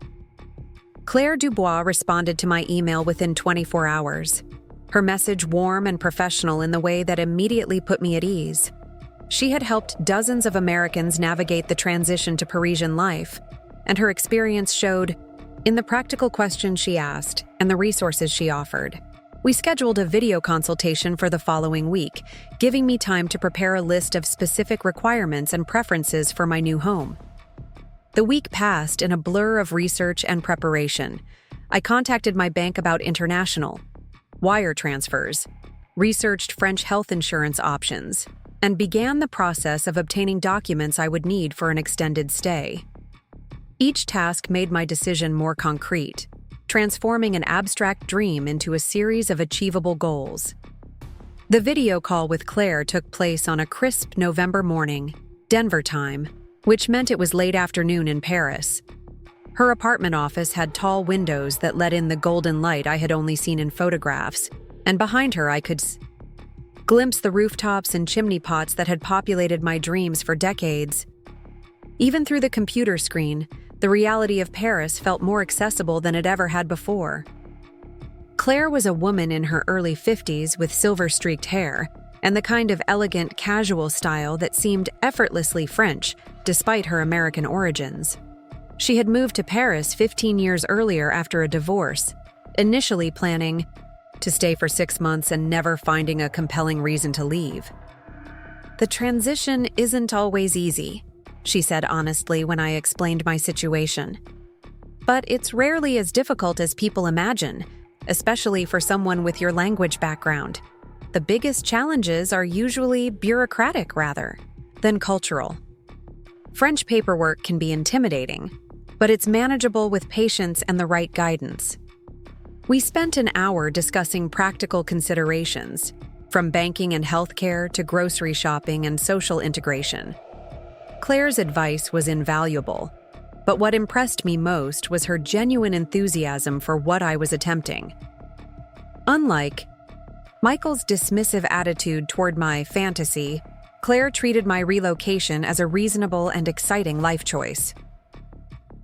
Claire Dubois responded to my email within 24 hours, her message warm and professional in the way that immediately put me at ease. She had helped dozens of Americans navigate the transition to Parisian life, and her experience showed in the practical questions she asked and the resources she offered. We scheduled a video consultation for the following week, giving me time to prepare a list of specific requirements and preferences for my new home. The week passed in a blur of research and preparation. I contacted my bank about international wire transfers, researched French health insurance options, and began the process of obtaining documents I would need for an extended stay. Each task made my decision more concrete, transforming an abstract dream into a series of achievable goals. The video call with Claire took place on a crisp November morning, Denver time, which meant it was late afternoon in Paris. Her apartment office had tall windows that let in the golden light I had only seen in photographs, and behind her I could glimpse the rooftops and chimney pots that had populated my dreams for decades. Even through the computer screen, the reality of Paris felt more accessible than it ever had before. Claire was a woman in her early 50s with silver-streaked hair and the kind of elegant, casual style that seemed effortlessly French, despite her American origins. She had moved to Paris 15 years earlier after a divorce, initially planning to stay for 6 months and never finding a compelling reason to leave. "The transition isn't always easy," she said honestly when I explained my situation. "But it's rarely as difficult as people imagine, especially for someone with your language background. The biggest challenges are usually bureaucratic, rather. then cultural. French paperwork can be intimidating, but it's manageable with patience and the right guidance. We spent an hour discussing practical considerations, from banking and healthcare to grocery shopping and social integration. Claire's advice was invaluable, but what impressed me most was her genuine enthusiasm for what I was attempting. Unlike Michael's dismissive attitude toward my fantasy, Claire treated my relocation as a reasonable and exciting life choice.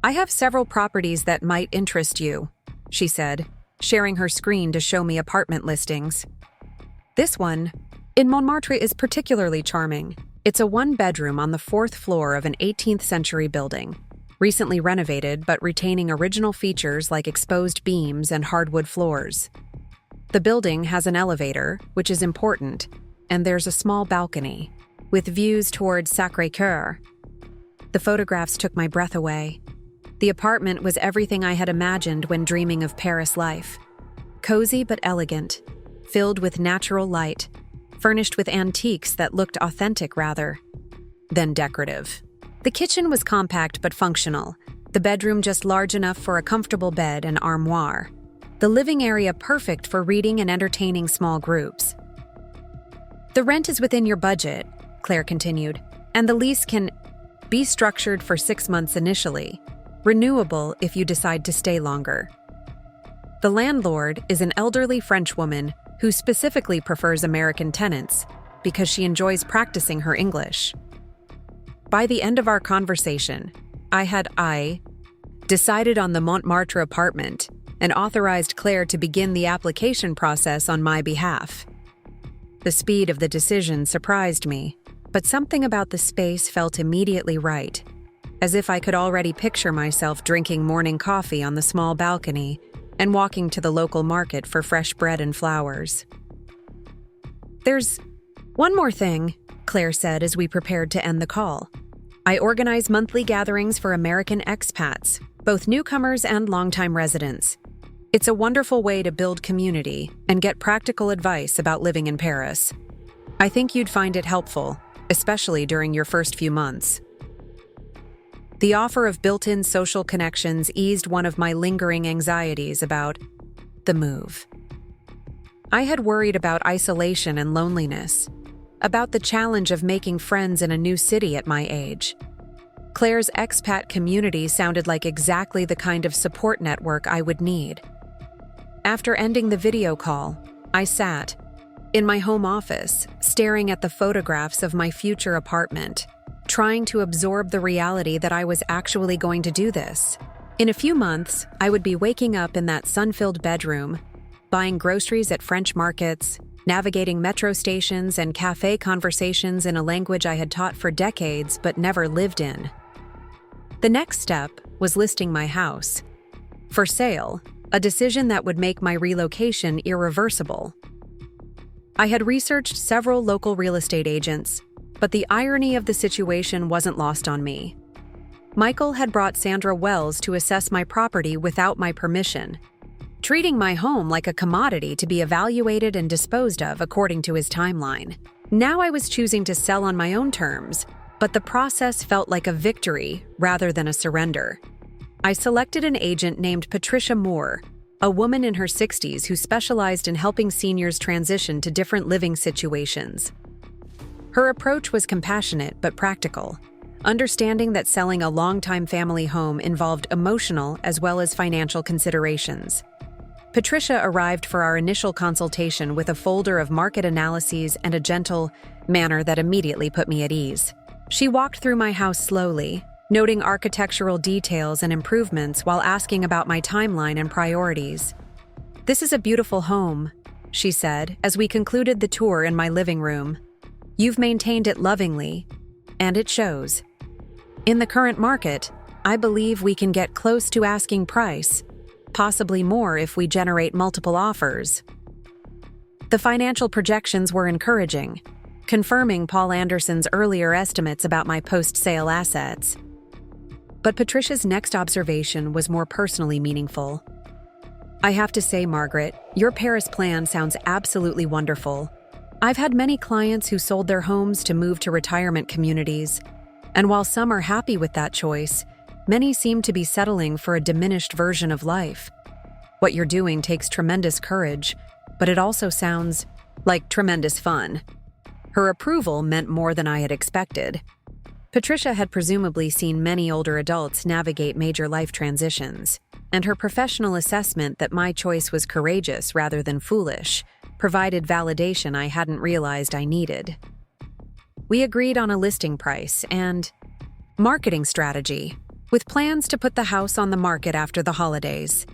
"I have several properties that might interest you," she said, sharing her screen to show me apartment listings. "This one, in Montmartre, is particularly charming. It's a one-bedroom on the 4th floor of an 18th century building, recently renovated but retaining original features like exposed beams and hardwood floors. The building has an elevator, which is important, and there's a small balcony, with views toward Sacré-Cœur." The photographs took my breath away. The apartment was everything I had imagined when dreaming of Paris life. Cozy but elegant, filled with natural light, furnished with antiques that looked authentic rather than decorative. The kitchen was compact but functional, the bedroom just large enough for a comfortable bed and armoire. The living area perfect for reading and entertaining small groups. "The rent is within your budget," Claire continued, "and the lease can be structured for 6 months initially, renewable if you decide to stay longer. The landlord is an elderly French woman who specifically prefers American tenants because she enjoys practicing her English." By the end of our conversation, I decided on the Montmartre apartment and authorized Claire to begin the application process on my behalf. The speed of the decision surprised me, but something about the space felt immediately right, as if I could already picture myself drinking morning coffee on the small balcony and walking to the local market for fresh bread and flowers. "There's one more thing," Claire said as we prepared to end the call. "I organize monthly gatherings for American expats, both newcomers and longtime residents. It's a wonderful way to build community and get practical advice about living in Paris. I think you'd find it helpful, especially during your first few months." The offer of built-in social connections eased one of my lingering anxieties about the move. I had worried about isolation and loneliness, about the challenge of making friends in a new city at my age. Claire's expat community sounded like exactly the kind of support network I would need. After ending the video call, I sat in my home office, staring at the photographs of my future apartment, trying to absorb the reality that I was actually going to do this. In a few months, I would be waking up in that sun-filled bedroom, buying groceries at French markets, navigating metro stations and cafe conversations in a language I had taught for decades but never lived in. The next step was listing my house for sale, a decision that would make my relocation irreversible. I had researched several local real estate agents, but the irony of the situation wasn't lost on me. Michael had brought Sandra Wells to assess my property without my permission, treating my home like a commodity to be evaluated and disposed of according to his timeline. Now I was choosing to sell on my own terms, but the process felt like a victory rather than a surrender. I selected an agent named Patricia Moore, a woman in her 60s who specialized in helping seniors transition to different living situations. Her approach was compassionate but practical, understanding that selling a longtime family home involved emotional as well as financial considerations. Patricia arrived for our initial consultation with a folder of market analyses and a gentle manner that immediately put me at ease. She walked through my house slowly, noting architectural details and improvements while asking about my timeline and priorities. "This is a beautiful home," she said as we concluded the tour in my living room. "You've maintained it lovingly, and it shows. In the current market, I believe we can get close to asking price, possibly more if we generate multiple offers." The financial projections were encouraging, confirming Paul Anderson's earlier estimates about my post-sale assets. But Patricia's next observation was more personally meaningful. "I have to say, Margaret, your Paris plan sounds absolutely wonderful. I've had many clients who sold their homes to move to retirement communities, and while some are happy with that choice, many seem to be settling for a diminished version of life. What you're doing takes tremendous courage, but it also sounds like tremendous fun. Her approval meant more than I had expected. Patricia had presumably seen many older adults navigate major life transitions, and her professional assessment that my choice was courageous rather than foolish provided validation I hadn't realized I needed. We agreed on a listing price and marketing strategy, with plans to put the house on the market after the holidays.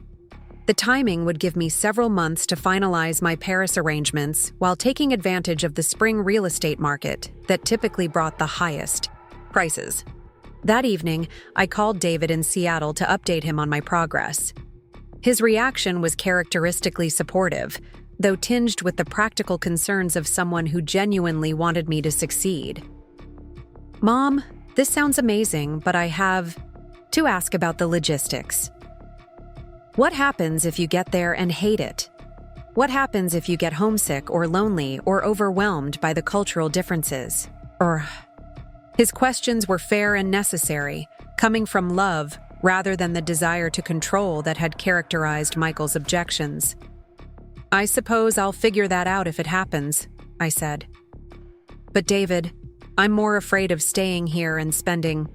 The timing would give me several months to finalize my Paris arrangements while taking advantage of the spring real estate market that typically brought the highest prices. That evening, I called David in Seattle to update him on my progress. His reaction was characteristically supportive, though tinged with the practical concerns of someone who genuinely wanted me to succeed. "Mom, this sounds amazing, but I have to ask about the logistics. What happens if you get there and hate it? What happens if you get homesick or lonely or overwhelmed by the cultural differences? His questions were fair and necessary, coming from love rather than the desire to control that had characterized Michael's objections. "I suppose I'll figure that out if it happens," I said. "But David, I'm more afraid of staying here and spending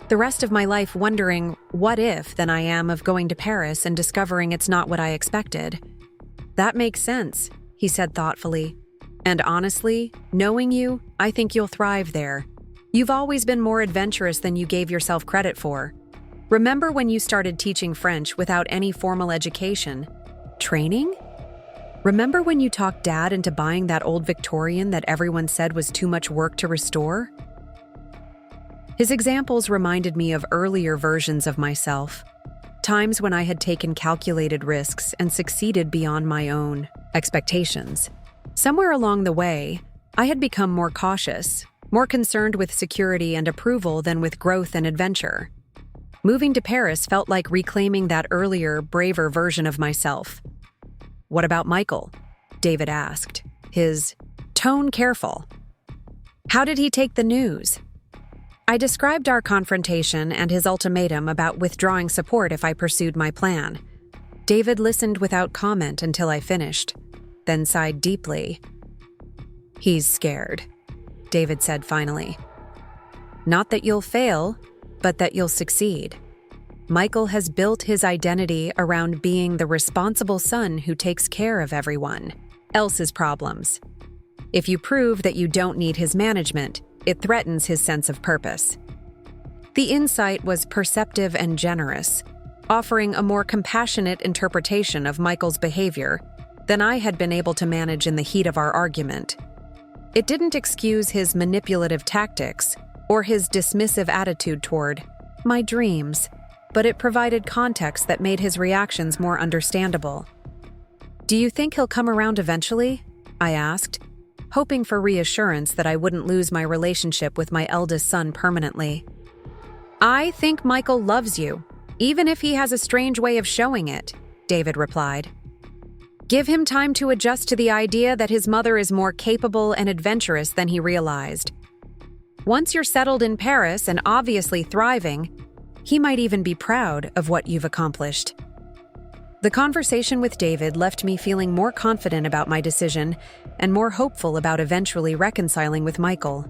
the rest of my life wondering what if than I am of going to Paris and discovering it's not what I expected." "That makes sense," he said thoughtfully. "And honestly, knowing you, I think you'll thrive there. You've always been more adventurous than you gave yourself credit for. Remember when you started teaching French without any formal education? Training? Remember when you talked Dad into buying that old Victorian that everyone said was too much work to restore?" His examples reminded me of earlier versions of myself, times when I had taken calculated risks and succeeded beyond my own expectations. Somewhere along the way, I had become more cautious, more concerned with security and approval than with growth and adventure. Moving to Paris felt like reclaiming that earlier, braver version of myself. "What about Michael?" David asked, his tone careful. "How did he take the news?" I described our confrontation and his ultimatum about withdrawing support if I pursued my plan. David listened without comment until I finished, then sighed deeply. "He's scared," David said finally. "Not that you'll fail, but that you'll succeed. Michael has built his identity around being the responsible son who takes care of everyone else's problems. If you prove that you don't need his management, it threatens his sense of purpose." The insight was perceptive and generous, offering a more compassionate interpretation of Michael's behavior than I had been able to manage in the heat of our argument. It didn't excuse his manipulative tactics or his dismissive attitude toward my dreams, but it provided context that made his reactions more understandable. "Do you think he'll come around eventually?" I asked, hoping for reassurance that I wouldn't lose my relationship with my eldest son permanently. "I think Michael loves you, even if he has a strange way of showing it," David replied. "Give him time to adjust to the idea that his mother is more capable and adventurous than he realized. Once you're settled in Paris and obviously thriving, he might even be proud of what you've accomplished." The conversation with David left me feeling more confident about my decision and more hopeful about eventually reconciling with Michael.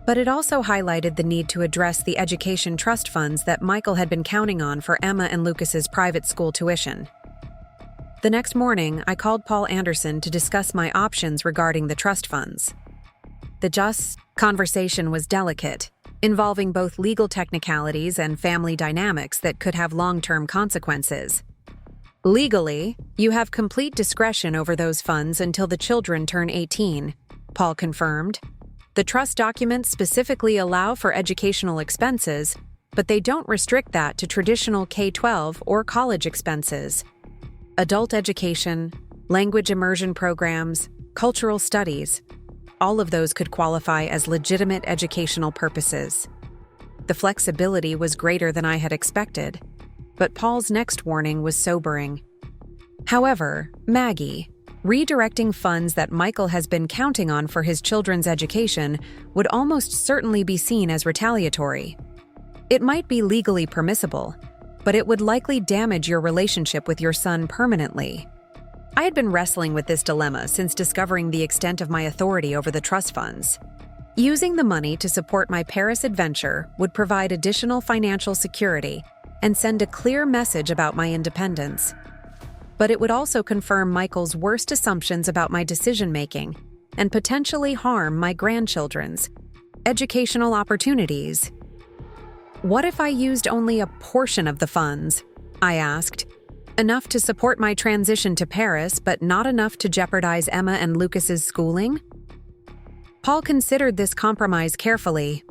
But it also highlighted the need to address the education trust funds that Michael had been counting on for Emma and Lucas's private school tuition. The next morning, I called Paul Anderson to discuss my options regarding the trust funds. The conversation was delicate, involving both legal technicalities and family dynamics that could have long-term consequences. "Legally, you have complete discretion over those funds until the children turn 18, Paul confirmed. "The trust documents specifically allow for educational expenses, but they don't restrict that to traditional K-12 or college expenses. Adult education, language immersion programs, cultural studies, all of those could qualify as legitimate educational purposes." The flexibility was greater than I had expected, but Paul's next warning was sobering. "However, Maggie, Redirecting funds that Michael has been counting on for his children's education would almost certainly be seen as retaliatory. It might be legally permissible, but it would likely damage your relationship with your son permanently. I had been wrestling with this dilemma since discovering the extent of my authority over the trust funds. Using the money to support my Paris adventure would provide additional financial security and send a clear message about my independence. But it would also confirm Michael's worst assumptions about my decision-making and potentially harm my grandchildren's educational opportunities. What if I used only a portion of the funds? I asked. Enough to support my transition to Paris, but not enough to jeopardize Emma and Lucas's schooling? Paul considered this compromise carefully.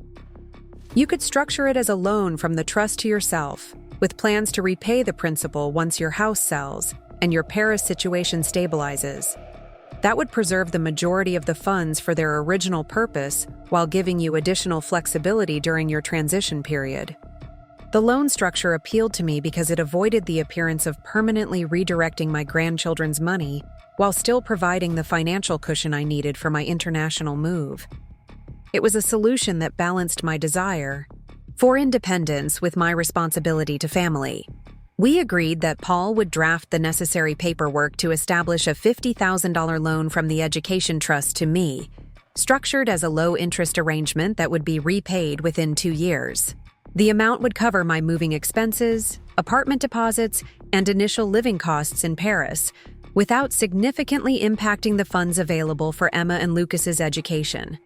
You could structure it as a loan from the trust to yourself, with plans to repay the principal once your house sells and your Paris situation stabilizes. That would preserve the majority of the funds for their original purpose while giving you additional flexibility during your transition period. The loan structure appealed to me because it avoided the appearance of permanently redirecting my grandchildren's money while still providing the financial cushion I needed for my international move. It was a solution that balanced my desire for independence with my responsibility to family. We agreed that Paul would draft the necessary paperwork to establish a $50,000 loan from the Education Trust to me, structured as a low-interest arrangement that would be repaid within 2 years. The amount would cover my moving expenses, apartment deposits, and initial living costs in Paris, without significantly impacting the funds available for Emma and Lucas's education.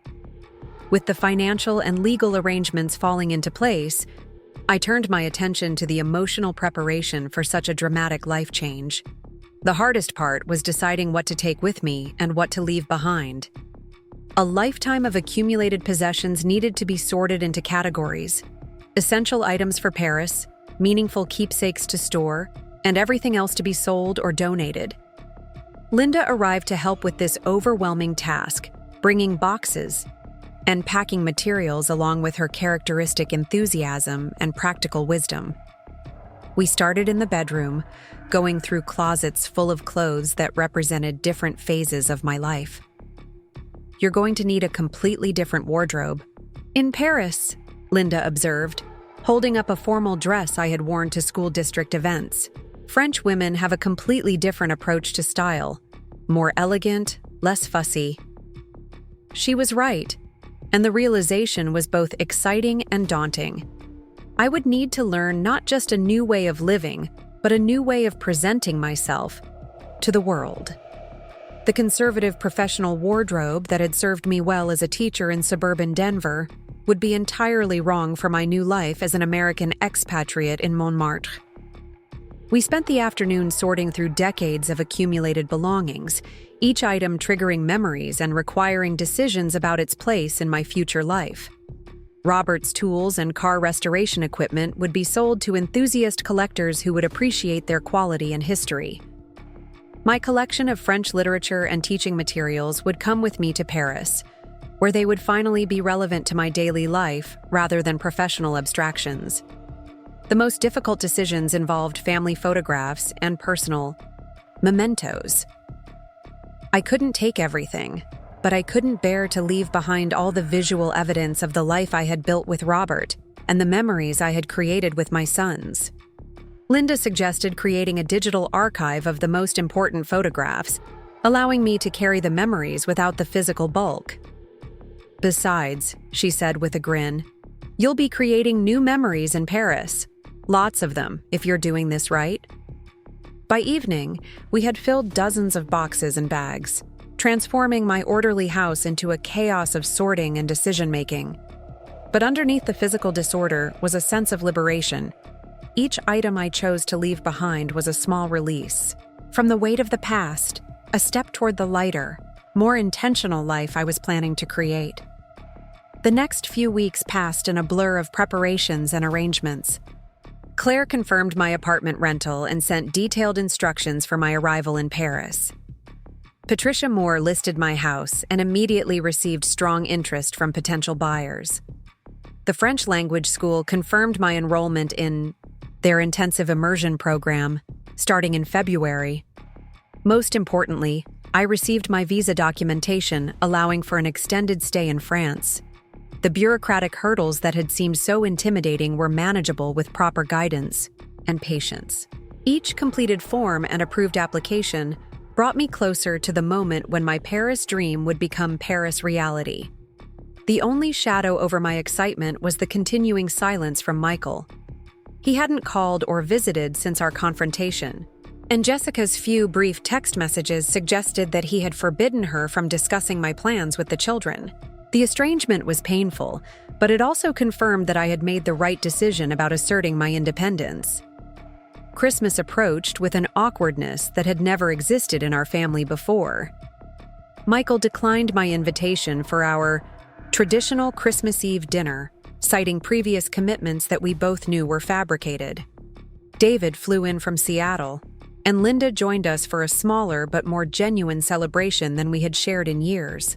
With the financial and legal arrangements falling into place, I turned my attention to the emotional preparation for such a dramatic life change. The hardest part was deciding what to take with me and what to leave behind. A lifetime of accumulated possessions needed to be sorted into categories: essential items for Paris, meaningful keepsakes to store, and everything else to be sold or donated. Linda arrived to help with this overwhelming task, bringing boxes and packing materials along with her characteristic enthusiasm and practical wisdom. We started in the bedroom, going through closets full of clothes that represented different phases of my life. You're going to need a completely different wardrobe. In Paris, Linda observed, holding up a formal dress I had worn to school district events. French women have a completely different approach to style, more elegant, less fussy. She was right, and the realization was both exciting and daunting. I would need to learn not just a new way of living, but a new way of presenting myself to the world. The conservative professional wardrobe that had served me well as a teacher in suburban Denver would be entirely wrong for my new life as an American expatriate in Montmartre. We spent the afternoon sorting through decades of accumulated belongings, each item triggering memories and requiring decisions about its place in my future life. Robert's tools and car restoration equipment would be sold to enthusiast collectors who would appreciate their quality and history. My collection of French literature and teaching materials would come with me to Paris, where they would finally be relevant to my daily life rather than professional abstractions. The most difficult decisions involved family photographs and personal mementos. I couldn't take everything, but I couldn't bear to leave behind all the visual evidence of the life I had built with Robert and the memories I had created with my sons. Linda suggested creating a digital archive of the most important photographs, allowing me to carry the memories without the physical bulk. Besides, she said with a grin, you'll be creating new memories in Paris. Lots of them, if you're doing this right. By evening, we had filled dozens of boxes and bags, transforming my orderly house into a chaos of sorting and decision-making. But underneath the physical disorder was a sense of liberation. Each item I chose to leave behind was a small release. From the weight of the past, a step toward the lighter, more intentional life I was planning to create. The next few weeks passed in a blur of preparations and arrangements. Claire confirmed my apartment rental and sent detailed instructions for my arrival in Paris. Patricia Moore listed my house and immediately received strong interest from potential buyers. The French language school confirmed my enrollment in their intensive immersion program, starting in February. Most importantly, I received my visa documentation allowing for an extended stay in France. The bureaucratic hurdles that had seemed so intimidating were manageable with proper guidance and patience. Each completed form and approved application brought me closer to the moment when my Paris dream would become Paris reality. The only shadow over my excitement was the continuing silence from Michael. He hadn't called or visited since our confrontation, and Jessica's few brief text messages suggested that he had forbidden her from discussing my plans with the children. The estrangement was painful, but it also confirmed that I had made the right decision about asserting my independence. Christmas approached with an awkwardness that had never existed in our family before. Michael declined my invitation for our traditional Christmas Eve dinner, citing previous commitments that we both knew were fabricated. David flew in from Seattle, and Linda joined us for a smaller but more genuine celebration than we had shared in years.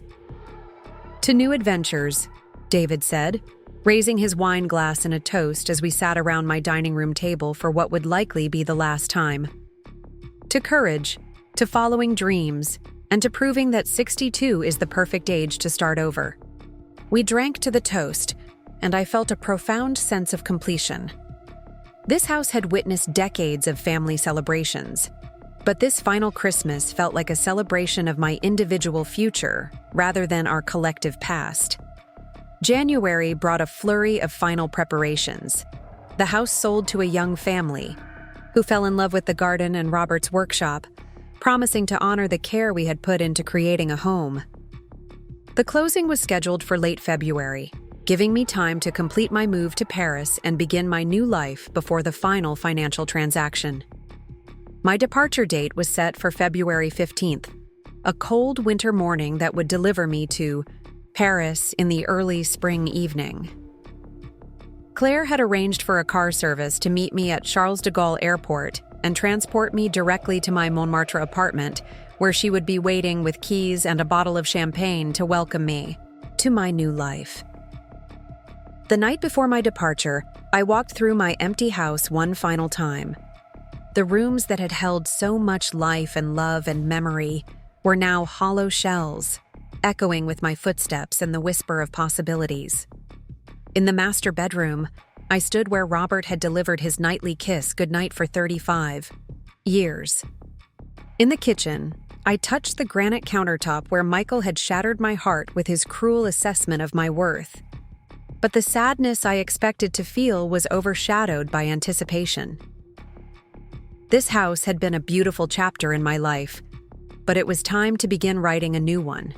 "To new adventures," David said, raising his wine glass in a toast as we sat around my dining room table for what would likely be the last time. "To courage, to following dreams, and to proving that 62 is the perfect age to start over." We drank to the toast, and I felt a profound sense of completion. This house had witnessed decades of family celebrations, but this final Christmas felt like a celebration of my individual future rather than our collective past. January brought a flurry of final preparations. The house sold to a young family, who fell in love with the garden and Robert's workshop, promising to honor the care we had put into creating a home. The closing was scheduled for late February, giving me time to complete my move to Paris and begin my new life before the final financial transaction. My departure date was set for February 15th, a cold winter morning that would deliver me to Paris in the early spring evening. Claire had arranged for a car service to meet me at Charles de Gaulle Airport and transport me directly to my Montmartre apartment, where she would be waiting with keys and a bottle of champagne to welcome me to my new life. The night before my departure, I walked through my empty house one final time. The rooms that had held so much life and love and memory were now hollow shells, echoing with my footsteps and the whisper of possibilities. In the master bedroom, I stood where Robert had delivered his nightly kiss goodnight for 35 years. In the kitchen, I touched the granite countertop where Michael had shattered my heart with his cruel assessment of my worth. But the sadness I expected to feel was overshadowed by anticipation. This house had been a beautiful chapter in my life, but it was time to begin writing a new one.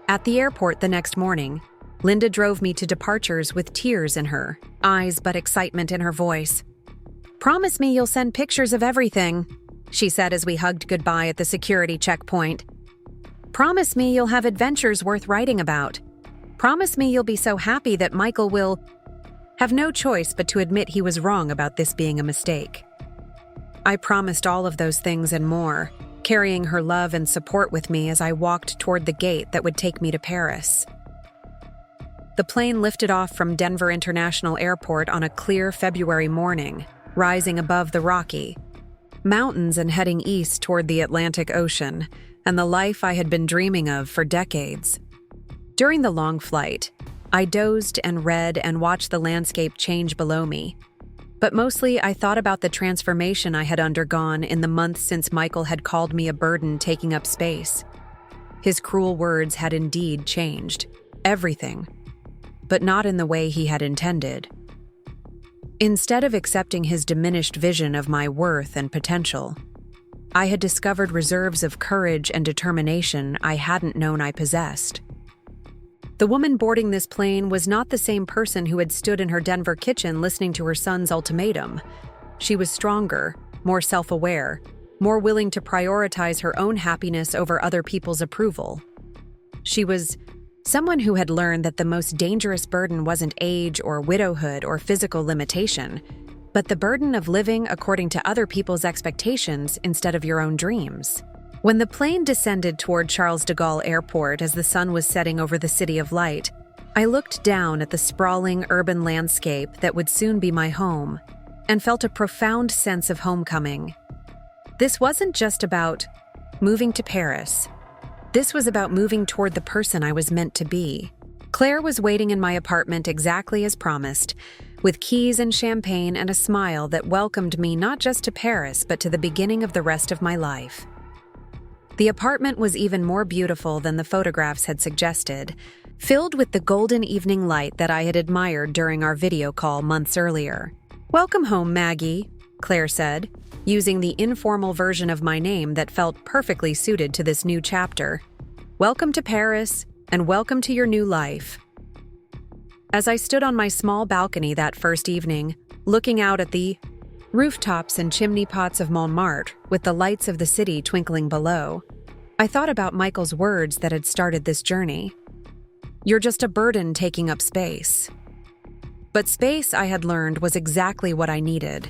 At the airport the next morning, Linda drove me to departures with tears in her eyes but excitement in her voice. "Promise me you'll send pictures of everything," she said as we hugged goodbye at the security checkpoint. "Promise me you'll have adventures worth writing about. Promise me you'll be so happy that Michael will have no choice but to admit he was wrong about this being a mistake." I promised all of those things and more, carrying her love and support with me as I walked toward the gate that would take me to Paris. The plane lifted off from Denver International Airport on a clear February morning, rising above the Rocky Mountains and heading east toward the Atlantic Ocean and the life I had been dreaming of for decades. During the long flight, I dozed and read and watched the landscape change below me. But mostly I thought about the transformation I had undergone in the months since Michael had called me a burden taking up space. His cruel words had indeed changed everything, but not in the way he had intended. Instead of accepting his diminished vision of my worth and potential, I had discovered reserves of courage and determination I hadn't known I possessed. The woman boarding this plane was not the same person who had stood in her Denver kitchen listening to her son's ultimatum. She was stronger, more self-aware, more willing to prioritize her own happiness over other people's approval. She was someone who had learned that the most dangerous burden wasn't age or widowhood or physical limitation, but the burden of living according to other people's expectations instead of your own dreams. When the plane descended toward Charles de Gaulle Airport as the sun was setting over the City of Light, I looked down at the sprawling urban landscape that would soon be my home and felt a profound sense of homecoming. This wasn't just about moving to Paris. This was about moving toward the person I was meant to be. Claire was waiting in my apartment exactly as promised, with keys and champagne and a smile that welcomed me not just to Paris but to the beginning of the rest of my life. The apartment was even more beautiful than the photographs had suggested, filled with the golden evening light that I had admired during our video call months earlier. "Welcome home, Maggie," Claire said, using the informal version of my name that felt perfectly suited to this new chapter. "Welcome to Paris, and welcome to your new life." As I stood on my small balcony that first evening, looking out at the rooftops and chimney pots of Montmartre with the lights of the city twinkling below, I thought about Michael's words that had started this journey. "You're just a burden taking up space." But space, I had learned, was exactly what I needed.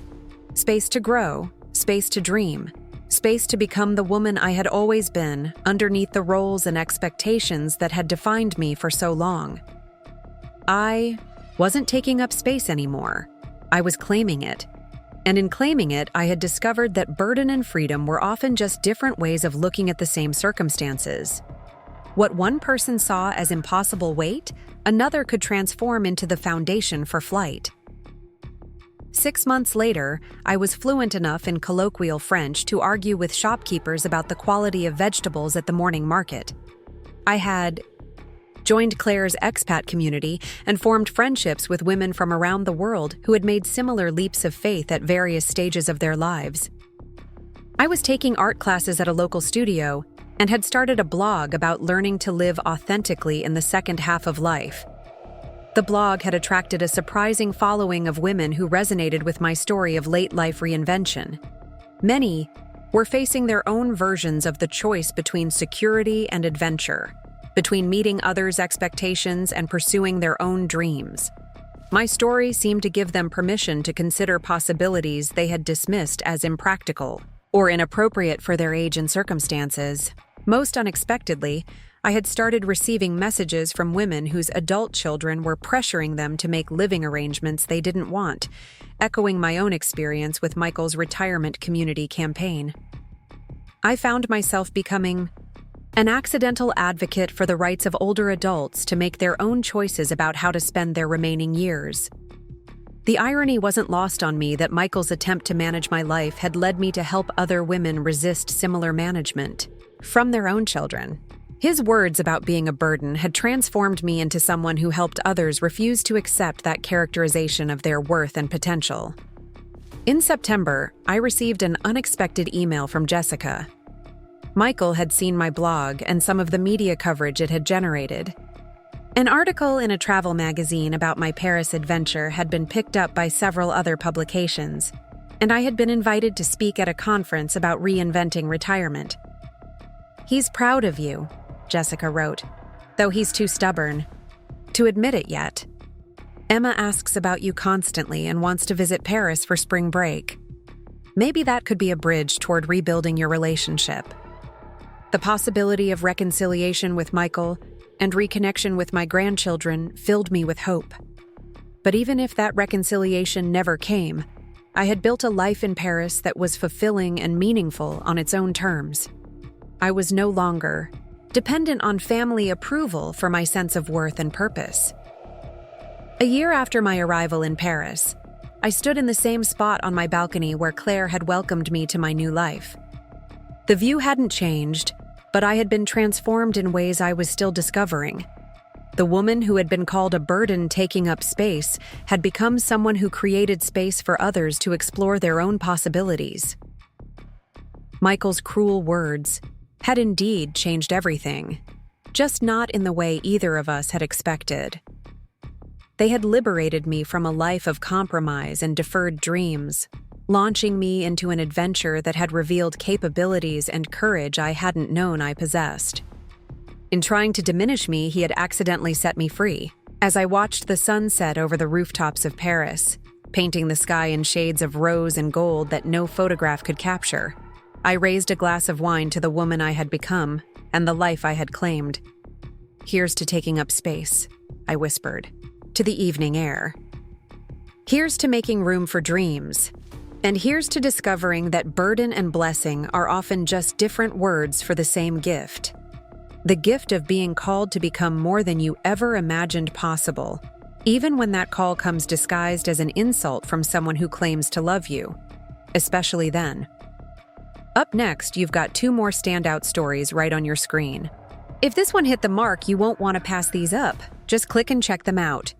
Space to grow, space to dream, space to become the woman I had always been, underneath the roles and expectations that had defined me for so long. I wasn't taking up space anymore. I was claiming it. And in claiming it, I had discovered that burden and freedom were often just different ways of looking at the same circumstances. What one person saw as impossible weight, another could transform into the foundation for flight. 6 months later, I was fluent enough in colloquial French to argue with shopkeepers about the quality of vegetables at the morning market. I had joined Claire's expat community and formed friendships with women from around the world who had made similar leaps of faith at various stages of their lives. I was taking art classes at a local studio and had started a blog about learning to live authentically in the second half of life. The blog had attracted a surprising following of women who resonated with my story of late-life reinvention. Many were facing their own versions of the choice between security and adventure, between meeting others' expectations and pursuing their own dreams. My story seemed to give them permission to consider possibilities they had dismissed as impractical or inappropriate for their age and circumstances. Most unexpectedly, I had started receiving messages from women whose adult children were pressuring them to make living arrangements they didn't want, echoing my own experience with Michael's retirement community campaign. I found myself becoming an accidental advocate for the rights of older adults to make their own choices about how to spend their remaining years. The irony wasn't lost on me that Michael's attempt to manage my life had led me to help other women resist similar management from their own children. His words about being a burden had transformed me into someone who helped others refuse to accept that characterization of their worth and potential. In September, I received an unexpected email from Jessica. Michael had seen my blog and some of the media coverage it had generated. An article in a travel magazine about my Paris adventure had been picked up by several other publications, and I had been invited to speak at a conference about reinventing retirement. "He's proud of you," Jessica wrote, "though he's too stubborn to admit it yet. Emma asks about you constantly and wants to visit Paris for spring break. Maybe that could be a bridge toward rebuilding your relationship." The possibility of reconciliation with Michael and reconnection with my grandchildren filled me with hope. But even if that reconciliation never came, I had built a life in Paris that was fulfilling and meaningful on its own terms. I was no longer dependent on family approval for my sense of worth and purpose. A year after my arrival in Paris, I stood in the same spot on my balcony where Claire had welcomed me to my new life. The view hadn't changed, but I had been transformed in ways I was still discovering. The woman who had been called a burden taking up space had become someone who created space for others to explore their own possibilities. Michael's cruel words had indeed changed everything, just not in the way either of us had expected. They had liberated me from a life of compromise and deferred dreams, launching me into an adventure that had revealed capabilities and courage I hadn't known I possessed. In trying to diminish me, he had accidentally set me free. As I watched the sun set over the rooftops of Paris, painting the sky in shades of rose and gold that no photograph could capture, I raised a glass of wine to the woman I had become and the life I had claimed. "Here's to taking up space," I whispered, to the evening air. "Here's to making room for dreams And here's to discovering that burden and blessing are often just different words for the same gift. The gift of being called to become more than you ever imagined possible, even when that call comes disguised as an insult from someone who claims to love you. Especially then. Up next, you've got 2 more standout stories right on your screen. If this one hit the mark, you won't want to pass these up. Just click and check them out.